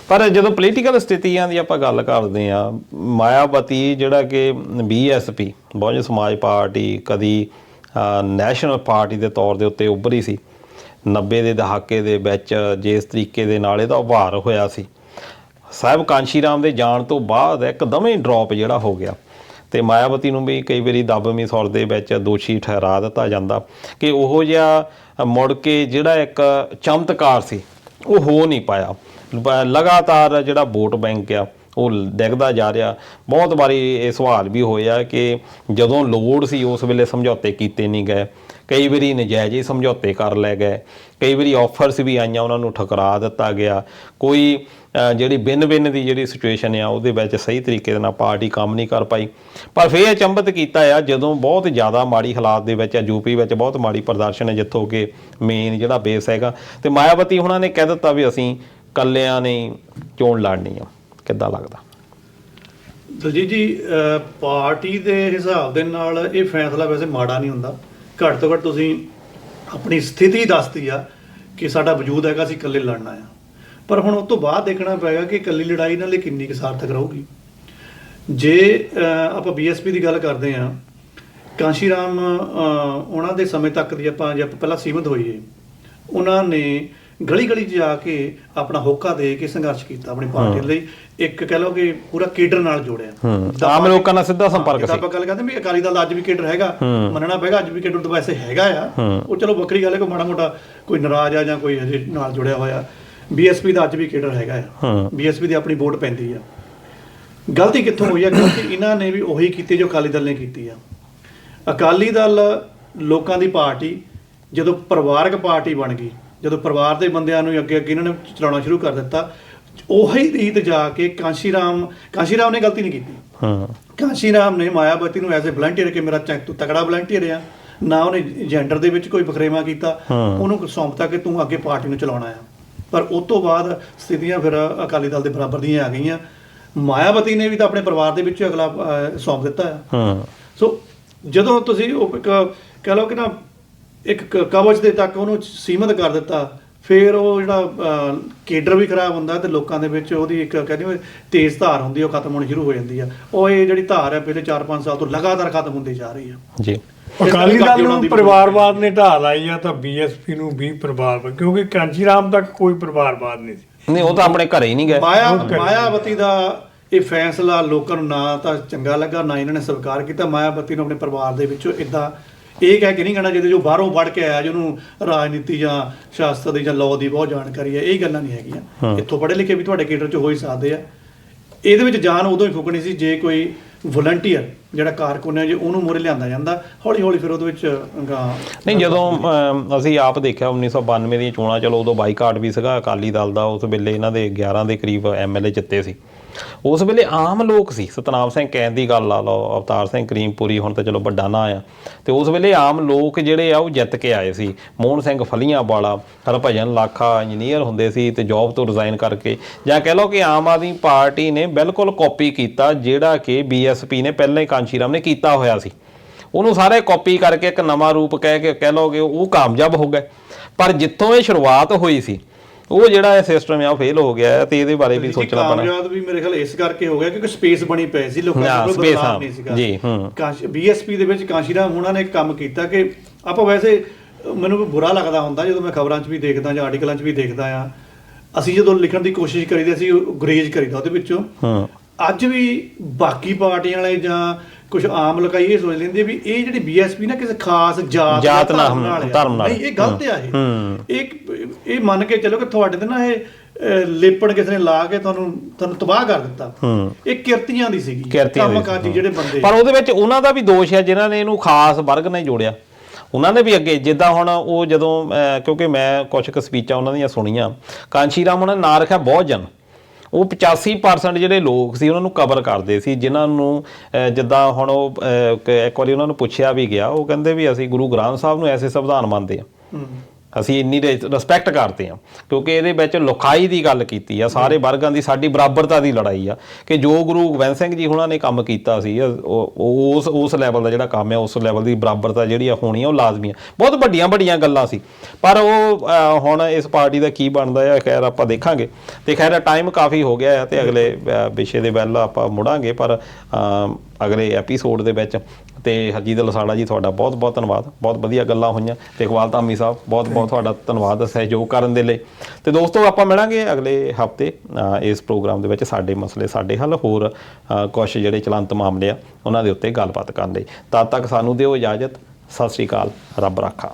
ਪਰ ਜਦੋਂ ਪੋਲੀਟੀਕਲ ਸਥਿਤੀਆਂ ਦੀ ਆਪਾਂ ਗੱਲ ਕਰਦੇ ਹਾਂ, ਮਾਇਆਵਤੀ ਜਿਹੜਾ ਕਿ BSP ਬਹੁਜਨ ਸਮਾਜ ਪਾਰਟੀ ਕਦੀ ਨੈਸ਼ਨਲ ਪਾਰਟੀ ਦੇ ਤੌਰ ਦੇ ਉੱਤੇ ਉੱਭਰੀ ਸੀ 90 ਦੇ ਦਹਾਕੇ ਦੇ ਵਿੱਚ, ਜਿਸ ਤਰੀਕੇ ਦੇ ਨਾਲ ਇਹਦਾ ਉਭਾਰ ਹੋਇਆ ਸੀ, ਸਾਹਿਬ ਕਾਂਸ਼ੀ ਰਾਮ ਦੇ ਜਾਣ ਤੋਂ ਬਾਅਦ ਇੱਕਦਮ ਹੀ ਡਰੋਪ ਜਿਹੜਾ ਹੋ ਗਿਆ, ਅਤੇ ਮਾਇਆਵਤੀ ਨੂੰ ਵੀ ਕਈ ਵਾਰੀ ਦਬਵੀਂ ਸੌਰ ਦੇ ਵਿੱਚ ਦੋਸ਼ੀ ਠਹਿਰਾ ਦਿੱਤਾ ਜਾਂਦਾ ਕਿ ਉਹੋ ਜਿਹਾ ਮੁੜ ਕੇ ਜਿਹੜਾ ਇੱਕ ਚਮਤਕਾਰ ਸੀ ਉਹ ਹੋ ਨਹੀਂ ਪਾਇਆ। ਲਗਾਤਾਰ ਜਿਹੜਾ ਵੋਟ ਬੈਂਕ ਆ ਉਹ ਡਿੱਗਦਾ ਜਾ ਰਿਹਾ। ਬਹੁਤ ਵਾਰੀ ਇਹ ਸਵਾਲ ਵੀ ਹੋਏ ਆ ਕਿ ਜਦੋਂ ਲੋੜ ਸੀ ਉਸ ਵੇਲੇ ਸਮਝੌਤੇ ਕੀਤੇ ਨਹੀਂ ਗਏ, ਕਈ ਵਾਰੀ ਨਜਾਇਜ਼ ਹੀ ਸਮਝੌਤੇ ਕਰ ਲੈ ਗਏ, ਕਈ ਵਾਰੀ ਆਫਰਸ ਵੀ ਆਈਆਂ ਉਹਨਾਂ ਨੂੰ ਠੁਕਰਾ ਦਿੱਤਾ ਗਿਆ, ਕੋਈ ਜਿਹੜੀ ਬਿਨ ਦੀ ਜਿਹੜੀ ਸਿਚੁਏਸ਼ਨ ਆ ਉਹਦੇ ਵਿੱਚ ਸਹੀ ਤਰੀਕੇ ਦੇ ਨਾਲ ਪਾਰਟੀ ਕੰਮ ਨਹੀਂ ਕਰ ਪਾਈ। ਪਰ ਫਿਰ ਅਚੰਭਤ ਕੀਤਾ ਆ ਜਦੋਂ ਬਹੁਤ ਜ਼ਿਆਦਾ ਮਾੜੀ ਹਾਲਾਤ ਦੇ ਵਿੱਚ UP ਵਿੱਚ ਬਹੁਤ ਮਾੜੀ ਪ੍ਰਦਰਸ਼ਨ ਹੈ, ਜਿੱਥੋਂ ਕਿ ਮੇਨ ਜਿਹੜਾ ਬੇਸ ਹੈਗਾ, ਅਤੇ ਮਾਇਆਵਤੀ ਉਹਨਾਂ ਨੇ ਕਹਿ ਦਿੱਤਾ ਵੀ ਅਸੀਂ ਇਕੱਲਿਆਂ ਨੇ ਚੋਣ ਲੜਨੀ ਆ। ਕਿੱਦਾਂ ਲੱਗਦਾ ਦਲਜੀਤ ਜੀ? ਪਾਰਟੀ ਦੇ ਹਿਸਾਬ ਦੇ ਨਾਲ ਇਹ ਫੈਸਲਾ ਵੈਸੇ ਮਾੜਾ ਨਹੀਂ ਹੁੰਦਾ। ਘੱਟ ਤੋਂ ਘੱਟ ਤੁਸੀਂ ਆਪਣੀ ਸਥਿਤੀ ਦੱਸਦੀ ਆ ਕਿ ਸਾਡਾ ਵਜੂਦ ਹੈਗਾ, ਅਸੀਂ ਇਕੱਲੇ ਲੜਨਾ ਆ। ਪਰ ਹੁਣ ਉਸ ਤੋਂ ਬਾਅਦ ਦੇਖਣਾ ਪਏਗਾ ਕਿ ਇਕੱਲੀ ਲੜਾਈ ਨਾਲ ਕਿੰਨੀ ਕੁ ਸਾਰਥਕ ਰਹੂਗੀ। ਜੇ ਆਪਾਂ BSP ਦੀ ਗੱਲ ਕਰਦੇ ਹਾਂ, ਕਾਂਸ਼ੀ ਰਾਮ ਉਹਨਾਂ ਦੇ ਸਮੇਂ ਤੱਕ ਦੀ ਆਪਾਂ ਜੇ ਆਪਾਂ ਪਹਿਲਾਂ ਸੀਮਤ ਹੋਈਏ, ਉਹਨਾਂ ਨੇ ਗਲੀ 'ਚ ਜਾ ਕੇ ਆਪਣਾ ਹੋਕਾ ਦੇ ਕੇ ਸੰਘਰਸ਼ ਕੀਤਾ ਆਪਣੀ ਪਾਰਟੀ ਲਈ। ਇੱਕ ਕਹਿ ਲਓ ਕਿ ਪੂਰਾ ਕੇਡਰ ਨਾਲ ਜੋੜਿਆ, ਆਮ ਲੋਕਾਂ ਨਾਲ ਸਿੱਧਾ ਸੰਪਰਕ ਸੀ। ਆਪਾਂ ਗੱਲ ਕਰਦੇ ਵੀ ਅਕਾਲੀ ਦਲ ਅੱਜ ਵੀ ਕੇਡਰ ਹੈਗਾ, ਮੰਨਣਾ ਪਏਗਾ ਅੱਜ ਵੀ ਕੇਡਰ ਤਾਂ ਵੈਸੇ ਹੈਗਾ ਆ, ਉਹ ਚਲੋ ਵੱਖਰੀ ਗੱਲ ਹੈ, ਕੋਈ ਮਾੜਾ ਮੋਟਾ ਕੋਈ ਨਾਰਾਜ਼ ਆ ਜਾਂ ਕੋਈ ਹਜੇ ਨਾਲ ਜੁੜਿਆ ਹੋਇਆ। BSP ਦਾ ਅੱਜ ਵੀ ਕੇਡਰ ਹੈਗਾ ਆ, BSP ਦੀ ਆਪਣੀ ਵੋਟ ਪੈਂਦੀ ਆ। ਗਲਤੀ ਕਿੱਥੋਂ ਹੋਈ ਆ? ਕਿਉਂਕਿ ਇਹਨਾਂ ਨੇ ਵੀ ਉਹੀ ਕੀਤੀ ਜੋ ਅਕਾਲੀ ਦਲ ਨੇ ਕੀਤੀ ਆ। ਅਕਾਲੀ ਦਲ ਲੋਕਾਂ ਦੀ ਪਾਰਟੀ ਜਦੋਂ ਪਰਿਵਾਰਕ ਪਾਰਟੀ ਬਣ ਗਈ, ਜਦੋਂ ਪਰਿਵਾਰ ਦੇ ਬੰਦਿਆਂ ਨੂੰ ਅੱਗੇ ਇਹਨਾਂ ਨੇ ਚਲਾਉਣਾ ਸ਼ੁਰੂ ਕਰ ਦਿੱਤਾ, ਉਹੀ ਰੀਤ ਜਾ ਕੇ ਕਾਂਸ਼ੀ ਰਾਮ ਨੇ ਗਲਤੀ ਨਹੀਂ ਕੀਤੀ। ਕਾਂਸ਼ੀ ਰਾਮ ਨੇ ਮਾਇਆਵਤੀ ਨੂੰ ਐਜ਼ ਏ ਵਲੰਟੀਅਰ ਕਿ ਮੇਰਾ ਤੂੰ ਤਕੜਾ ਵਲੰਟੀਅਰ ਆ, ਨਾ ਉਹਨੇ ਜੈਂਡਰ ਦੇ ਵਿੱਚ ਕੋਈ ਵਖਰੇਵਾਂ ਕੀਤਾ, ਉਹਨੂੰ ਸੌਂਪਤਾ ਕਿ ਤੂੰ ਅੱਗੇ ਪਾਰਟੀ ਨੂੰ ਚਲਾਉਣਾ ਆ। ਪਰ ਉਸ ਤੋਂ ਬਾਅਦ ਸਥਿਤੀਆਂ ਫਿਰ ਅਕਾਲੀ ਦਲ ਦੇ ਬਰਾਬਰ ਦੀਆਂ ਆ ਗਈਆਂ। ਮਾਇਆਵਤੀ ਨੇ ਵੀ ਤਾਂ ਆਪਣੇ ਪਰਿਵਾਰ ਦੇ ਵਿੱਚ ਅਗਲਾ ਸੌਂਪ ਦਿੱਤਾ ਆ। ਸੋ ਜਦੋਂ ਤੁਸੀਂ ਉਹ ਕਹਿ ਲਓ ਕਿ ਨਾ ਇੱਕ ਕਵਚ ਦੇ ਤੱਕ ਉਹਨੂੰ ਸੀਮਤ ਕਰ ਦਿੱਤਾ, ਫਿਰ ਉਹ ਜਿਹੜਾ ਕੇਡਰ ਵੀ ਖਰਾਬ ਹੁੰਦਾ ਤੇ ਲੋਕਾਂ ਦੇ ਵਿੱਚ ਉਹਦੀ ਇੱਕ ਕਹਿੰਦੇ ਤੇਜ਼ ਧਾਰ ਹੁੰਦੀ ਉਹ ਖਤਮ ਹੋਣੀ ਸ਼ੁਰੂ ਹੋ ਜਾਂਦੀ ਆ। ਉਹ ਇਹ ਜਿਹੜੀ ਧਾਰ ਹੈ ਪਿਛਲੇ 4-5 ਸਾਲ ਤੋਂ ਲਗਾਤਾਰ ਖਤਮ ਹੁੰਦੀ ਜਾ ਰਹੀ ਆ ਜੀ। ਅਕਾਲੀ ਦਲ ਨੂੰ ਪਰਿਵਾਰਵਾਦ ਨੇ ਢਾਹ ਲਾਈ ਆ ਤਾਂ ਬੀਐਸਪੀ ਨੂੰ ਵੀ ਪਰਿਵਾਰਵਾਦ, ਕਿਉਂਕਿ ਕਾਂਚੀ ਰਾਮ ਤੱਕ ਕੋਈ ਪਰਿਵਾਰਵਾਦ ਨਹੀਂ ਸੀ। ਨਹੀਂ, ਉਹ ਤਾਂ ਆਪਣੇ ਘਰੇ ਹੀ ਨਹੀਂ ਗਏ। ਮਾਇਆਵਤੀ ਦਾ ਇਹ ਫੈਸਲਾ ਲੋਕਾਂ ਨੂੰ ਨਾ ਤਾਂ ਚੰਗਾ ਲੱਗਾ, ਨਾ ਇਹਨਾਂ ਨੇ ਸਵੀਕਾਰ ਕੀਤਾ। ਮਾਇਆਵਤੀ ਨੂੰ ਆਪਣੇ ਪਰਿਵਾਰ ਦੇ ਵਿੱਚੋਂ ਇਦਾਂ ਇਹ ਕਹਿ ਕੇ ਨਹੀਂ ਕਹਿਣਾ ਚਾਹੀਦਾ ਜੋ ਬਾਹਰੋਂ ਪੜ੍ਹ ਕੇ ਆਇਆ, ਜਿਹਨੂੰ ਰਾਜਨੀਤੀ ਜਾਂ ਸ਼ਾਸਤਰ ਦੀ ਜਾਂ ਲਾਅ ਦੀ ਬਹੁਤ ਜਾਣਕਾਰੀ ਹੈ, ਇਹ ਗੱਲਾਂ ਨਹੀਂ ਹੈਗੀਆਂ। ਇੱਥੋਂ ਪੜ੍ਹੇ ਲਿਖੇ ਵੀ ਤੁਹਾਡੇ ਕੇਡਰ 'ਚ ਹੋ ਹੀ ਸਕਦੇ ਆ। ਇਹਦੇ ਵਿੱਚ ਜਾਨ ਉਦੋਂ ਹੀ ਫੁੱਕਣੀ ਸੀ ਜੇ ਕੋਈ ਵਲੰਟੀਅਰ ਜਿਹੜਾ ਕਾਰਕੁਨ ਹੈ ਜੇ ਉਹਨੂੰ ਮੂਹਰੇ ਲਿਆਂਦਾ ਜਾਂਦਾ, ਹੌਲੀ ਹੌਲੀ ਫਿਰ ਉਹਦੇ ਵਿੱਚ ਨਹੀਂ। ਜਦੋਂ ਅਸੀਂ ਆਪ ਦੇਖਿਆ 1992 ਦੀਆਂ ਚੋਣਾਂ, ਚਲੋ ਉਦੋਂ ਬਾਈਕਾਟ ਵੀ ਸੀਗਾ ਅਕਾਲੀ ਦਲ ਦਾ, ਉਸ ਵੇਲੇ ਇਹਨਾਂ ਦੇ 11 ਦੇ ਕਰੀਬ MLA ਜਿੱਤੇ ਸੀ। ਉਸ ਵੇਲੇ ਆਮ ਲੋਕ ਸੀ, ਸਤਨਾਮ ਸਿੰਘ ਕਹਿਣ ਦੀ ਗੱਲ ਲਾ ਲਓ, ਅਵਤਾਰ ਸਿੰਘ ਕਰੀਮਪੁਰੀ ਹੁਣ ਤਾਂ ਚਲੋ ਵੱਡਾ ਨਾਂ ਆ, ਤੇ ਉਸ ਵੇਲੇ ਆਮ ਲੋਕ ਜਿਹੜੇ ਆ ਉਹ ਜਿੱਤ ਕੇ ਆਏ ਸੀ। ਮੋਹਨ ਸਿੰਘ ਫਲੀਆਂ ਵਾਲਾ, ਹਰਭਜਨ ਲਾਖਾ ਇੰਜੀਨੀਅਰ ਹੁੰਦੇ ਸੀ ਤੇ ਜੌਬ ਤੋਂ ਰਿਜ਼ਾਈਨ ਕਰਕੇ, ਜਾਂ ਕਹਿ ਲਓ ਕਿ ਆਮ ਆਦਮੀ ਪਾਰਟੀ ਨੇ ਬਿਲਕੁਲ ਕਾਪੀ ਕੀਤਾ ਜਿਹੜਾ ਕਿ BSP ਨੇ ਪਹਿਲਾਂ ਹੀ ਕਾਂਸ਼ੀ ਰਾਮ ਨੇ ਕੀਤਾ ਹੋਇਆ ਸੀ। ਉਹਨੂੰ ਸਾਰੇ ਕਾਪੀ ਕਰਕੇ ਇੱਕ ਨਵਾਂ ਰੂਪ ਕਹਿ ਲਓ ਕਿ ਉਹ ਕਾਮਯਾਬ ਹੋ ਗਏ। ਪਰ ਜਿੱਥੋਂ ਇਹ ਸ਼ੁਰੂਆਤ ਹੋਈ ਸੀ ਉਹ ਜਿਹੜਾ ਇਹ ਸਿਸਟਮ ਆ ਉਹ ਫੇਲ ਹੋ ਗਿਆ, ਤੇ ਇਹਦੇ ਬਾਰੇ ਵੀ ਸੋਚਣਾ ਪੈਣਾ। ਕਾਮਯਾਬ ਵੀ ਮੇਰੇ ਖਿਆਲ ਇਸ ਕਰਕੇ ਹੋ ਗਿਆ ਕਿਉਂਕਿ ਸਪੇਸ ਬਣੀ ਪਈ ਸੀ, ਲੋਕਾਂ ਕੋਲ ਬਦਲਾਅ ਨਹੀਂ ਸੀਗਾ ਜੀ। BSP ਦੇ ਵਿੱਚ ਕਾਂਸ਼ੀ ਰਾਮ ਉਹਨਾਂ ਨੇ ਇੱਕ ਕੰਮ ਕੀਤਾ ਕਿ ਆਪਾਂ ਵੈਸੇ ਮੈਨੂੰ ਬੁਰਾ ਲੱਗਦਾ ਹੁੰਦਾ ਜਦੋਂ ਮੈਂ ਖਬਰਾਂ 'ਚ ਵੀ ਦੇਖਦਾ ਜਾਂ ਆਰਟੀਕਲਾਂ 'ਚ ਵੀ ਦੇਖਦਾ ਆ, ਅਸੀਂ ਜਦੋਂ ਲਿਖਣ ਦੀ ਕੋਸ਼ਿਸ਼ ਕਰੀਦੇ ਅਸੀਂ ਗੁਰੇਜ਼ ਕਰੀਦਾ ਉਹਦੇ ਵਿੱਚੋਂ। ਅੱਜ ਵੀ ਬਾਕੀ ਪਾਰਟੀਆਂ ਵਾਲੇ ਜਾਂ ਕੁਝ ਆਮ ਲੋਕ ਇਹ ਸੋਚ ਲੈਂਦੇ ਵੀ ਇਹ ਜਿਹੜੀ BSP ਨਾ ਕਿਸੇ ਖਾਸ ਜਾਤ ਧਰਮ ਨਾਲ ਨਹੀਂ, ਇਹ ਗਲਤ ਆ। ਇਹ ਮੰਨ ਕੇ ਚਲੋ ਕਿ ਤੁਹਾਡੇ ਤੇ ਨਾ ਇਹ ਲੇਪੜ ਕਿਸੇ ਨੇ ਲਾ ਕੇ ਤੁਹਾਨੂੰ ਤਬਾਹ ਕਰ ਦਿੱਤਾ। ਇਹ ਕਿਰਤੀਆਂ ਦੀ ਸੀਗੀ, ਕੰਮਕਾਜੀ ਜਿਹੜੇ ਬੰਦੇ। ਪਰ ਉਹਦੇ ਵਿੱਚ ਉਹਨਾਂ ਦਾ ਵੀ ਦੋਸ਼ ਹੈ ਜਿਨ੍ਹਾਂ ਨੇ ਇਹਨੂੰ ਖਾਸ ਵਰਗ ਨਾਲ ਜੋੜਿਆ। ਉਹਨਾਂ ਨੇ ਵੀ ਅੱਗੇ ਜਿੱਦਾਂ ਹੁਣ ਉਹ ਜਦੋਂ ਕਿਉਂਕਿ ਮੈਂ ਕੁਝ ਕੁ ਸਪੀਚਾਂ ਉਹਨਾਂ ਦੀਆਂ ਸੁਣੀਆਂ, ਕਾਂਸ਼ੀ ਰਾਮ ਉਹਨਾਂ ਨੇ ਨਾਂ ਰੱਖਿਆ ਬਹੁਜਨ। ਉਹ 85% ਜਿਹੜੇ ਲੋਕ ਸੀ ਉਹਨਾਂ ਨੂੰ ਕਵਰ ਕਰਦੇ ਸੀ, ਜਿਨ੍ਹਾਂ ਨੂੰ ਜਿੱਦਾਂ ਹੁਣ ਉਹ ਇੱਕ ਵਾਰੀ ਉਹਨਾਂ ਨੂੰ ਪੁੱਛਿਆ ਵੀ ਗਿਆ, ਉਹ ਕਹਿੰਦੇ ਵੀ ਅਸੀਂ ਗੁਰੂ ਗ੍ਰੰਥ ਸਾਹਿਬ ਨੂੰ ਐਸੇ ਸੰਵਿਧਾਨ ਮੰਨਦੇ ਹਾਂ, ਅਸੀਂ ਇੰਨੀ ਰਿਸਪੈਕਟ ਕਰਦੇ ਹਾਂ, ਕਿਉਂਕਿ ਇਹਦੇ ਵਿੱਚ ਲੁਕਾਈ ਦੀ ਗੱਲ ਕੀਤੀ ਆ, ਸਾਰੇ ਵਰਗਾਂ ਦੀ ਸਾਡੀ ਬਰਾਬਰਤਾ ਦੀ ਲੜਾਈ ਆ ਕਿ ਜੋ ਗੁਰੂ ਗੋਬਿੰਦ ਸਿੰਘ ਜੀ ਹੁਣਾਂ ਨੇ ਕੰਮ ਕੀਤਾ ਸੀ ਉਸ ਲੈਵਲ ਦਾ ਜਿਹੜਾ ਕੰਮ ਹੈ, ਉਸ ਲੈਵਲ ਦੀ ਬਰਾਬਰਤਾ ਜਿਹੜੀ ਆ ਹੋਣੀ ਆ ਉਹ ਲਾਜ਼ਮੀ ਆ। ਬਹੁਤ ਵੱਡੀਆਂ ਵੱਡੀਆਂ ਗੱਲਾਂ ਸੀ, ਪਰ ਉਹ ਹੁਣ ਇਸ ਪਾਰਟੀ ਦਾ ਕੀ ਬਣਦਾ ਆ ਖੈਰ ਆਪਾਂ ਦੇਖਾਂਗੇ। ਤੇ ਖੈਰ ਟਾਈਮ ਕਾਫੀ ਹੋ ਗਿਆ ਆ ਤੇ ਅਗਲੇ ਵਿਸ਼ੇ ਦੇ ਵੱਲ ਆਪਾਂ ਮੁੜਾਂਗੇ, ਪਰ ਅਗਲੇ ਐਪੀਸੋਡ ਦੇ ਵਿੱਚ। ਤੇ ਹਰਜੀਤ ਲਸਾੜਾ ਜੀ ਤੁਹਾਡਾ ਬਹੁਤ ਬਹੁਤ ਧੰਨਵਾਦ, ਬਹੁਤ ਵਧੀਆ ਗੱਲਾਂ ਹੋਈਆਂ। ਤੇ ਇਕਬਾਲ ਧਾਮੀ ਸਾਹਿਬ ਬਹੁਤ ਬਹੁਤ ਤੁਹਾਡਾ ਧੰਨਵਾਦ ਸਹਿਯੋਗ ਕਰਨ ਦੇ ਲਈ। ਤੇ ਦੋਸਤੋ ਆਪਾਂ ਮਿਲਾਂਗੇ ਅਗਲੇ ਹਫਤੇ ਇਸ ਪ੍ਰੋਗਰਾਮ ਦੇ ਵਿੱਚ ਸਾਡੇ ਮਸਲੇ ਸਾਡੇ ਹੱਲ, ਹੋਰ ਕੁਛ ਜਿਹੜੇ ਚਲੰਤ ਮਾਮਲੇ ਆ ਉਹਨਾਂ ਦੇ ਉੱਤੇ ਗੱਲਬਾਤ ਕਰਨ ਲਈ। ਤਦ ਤੱਕ ਸਾਨੂੰ ਦਿਓ ਇਜਾਜ਼ਤ। ਸਤਿ ਸ਼੍ਰੀ ਅਕਾਲ, ਰੱਬ ਰਾਖਾ।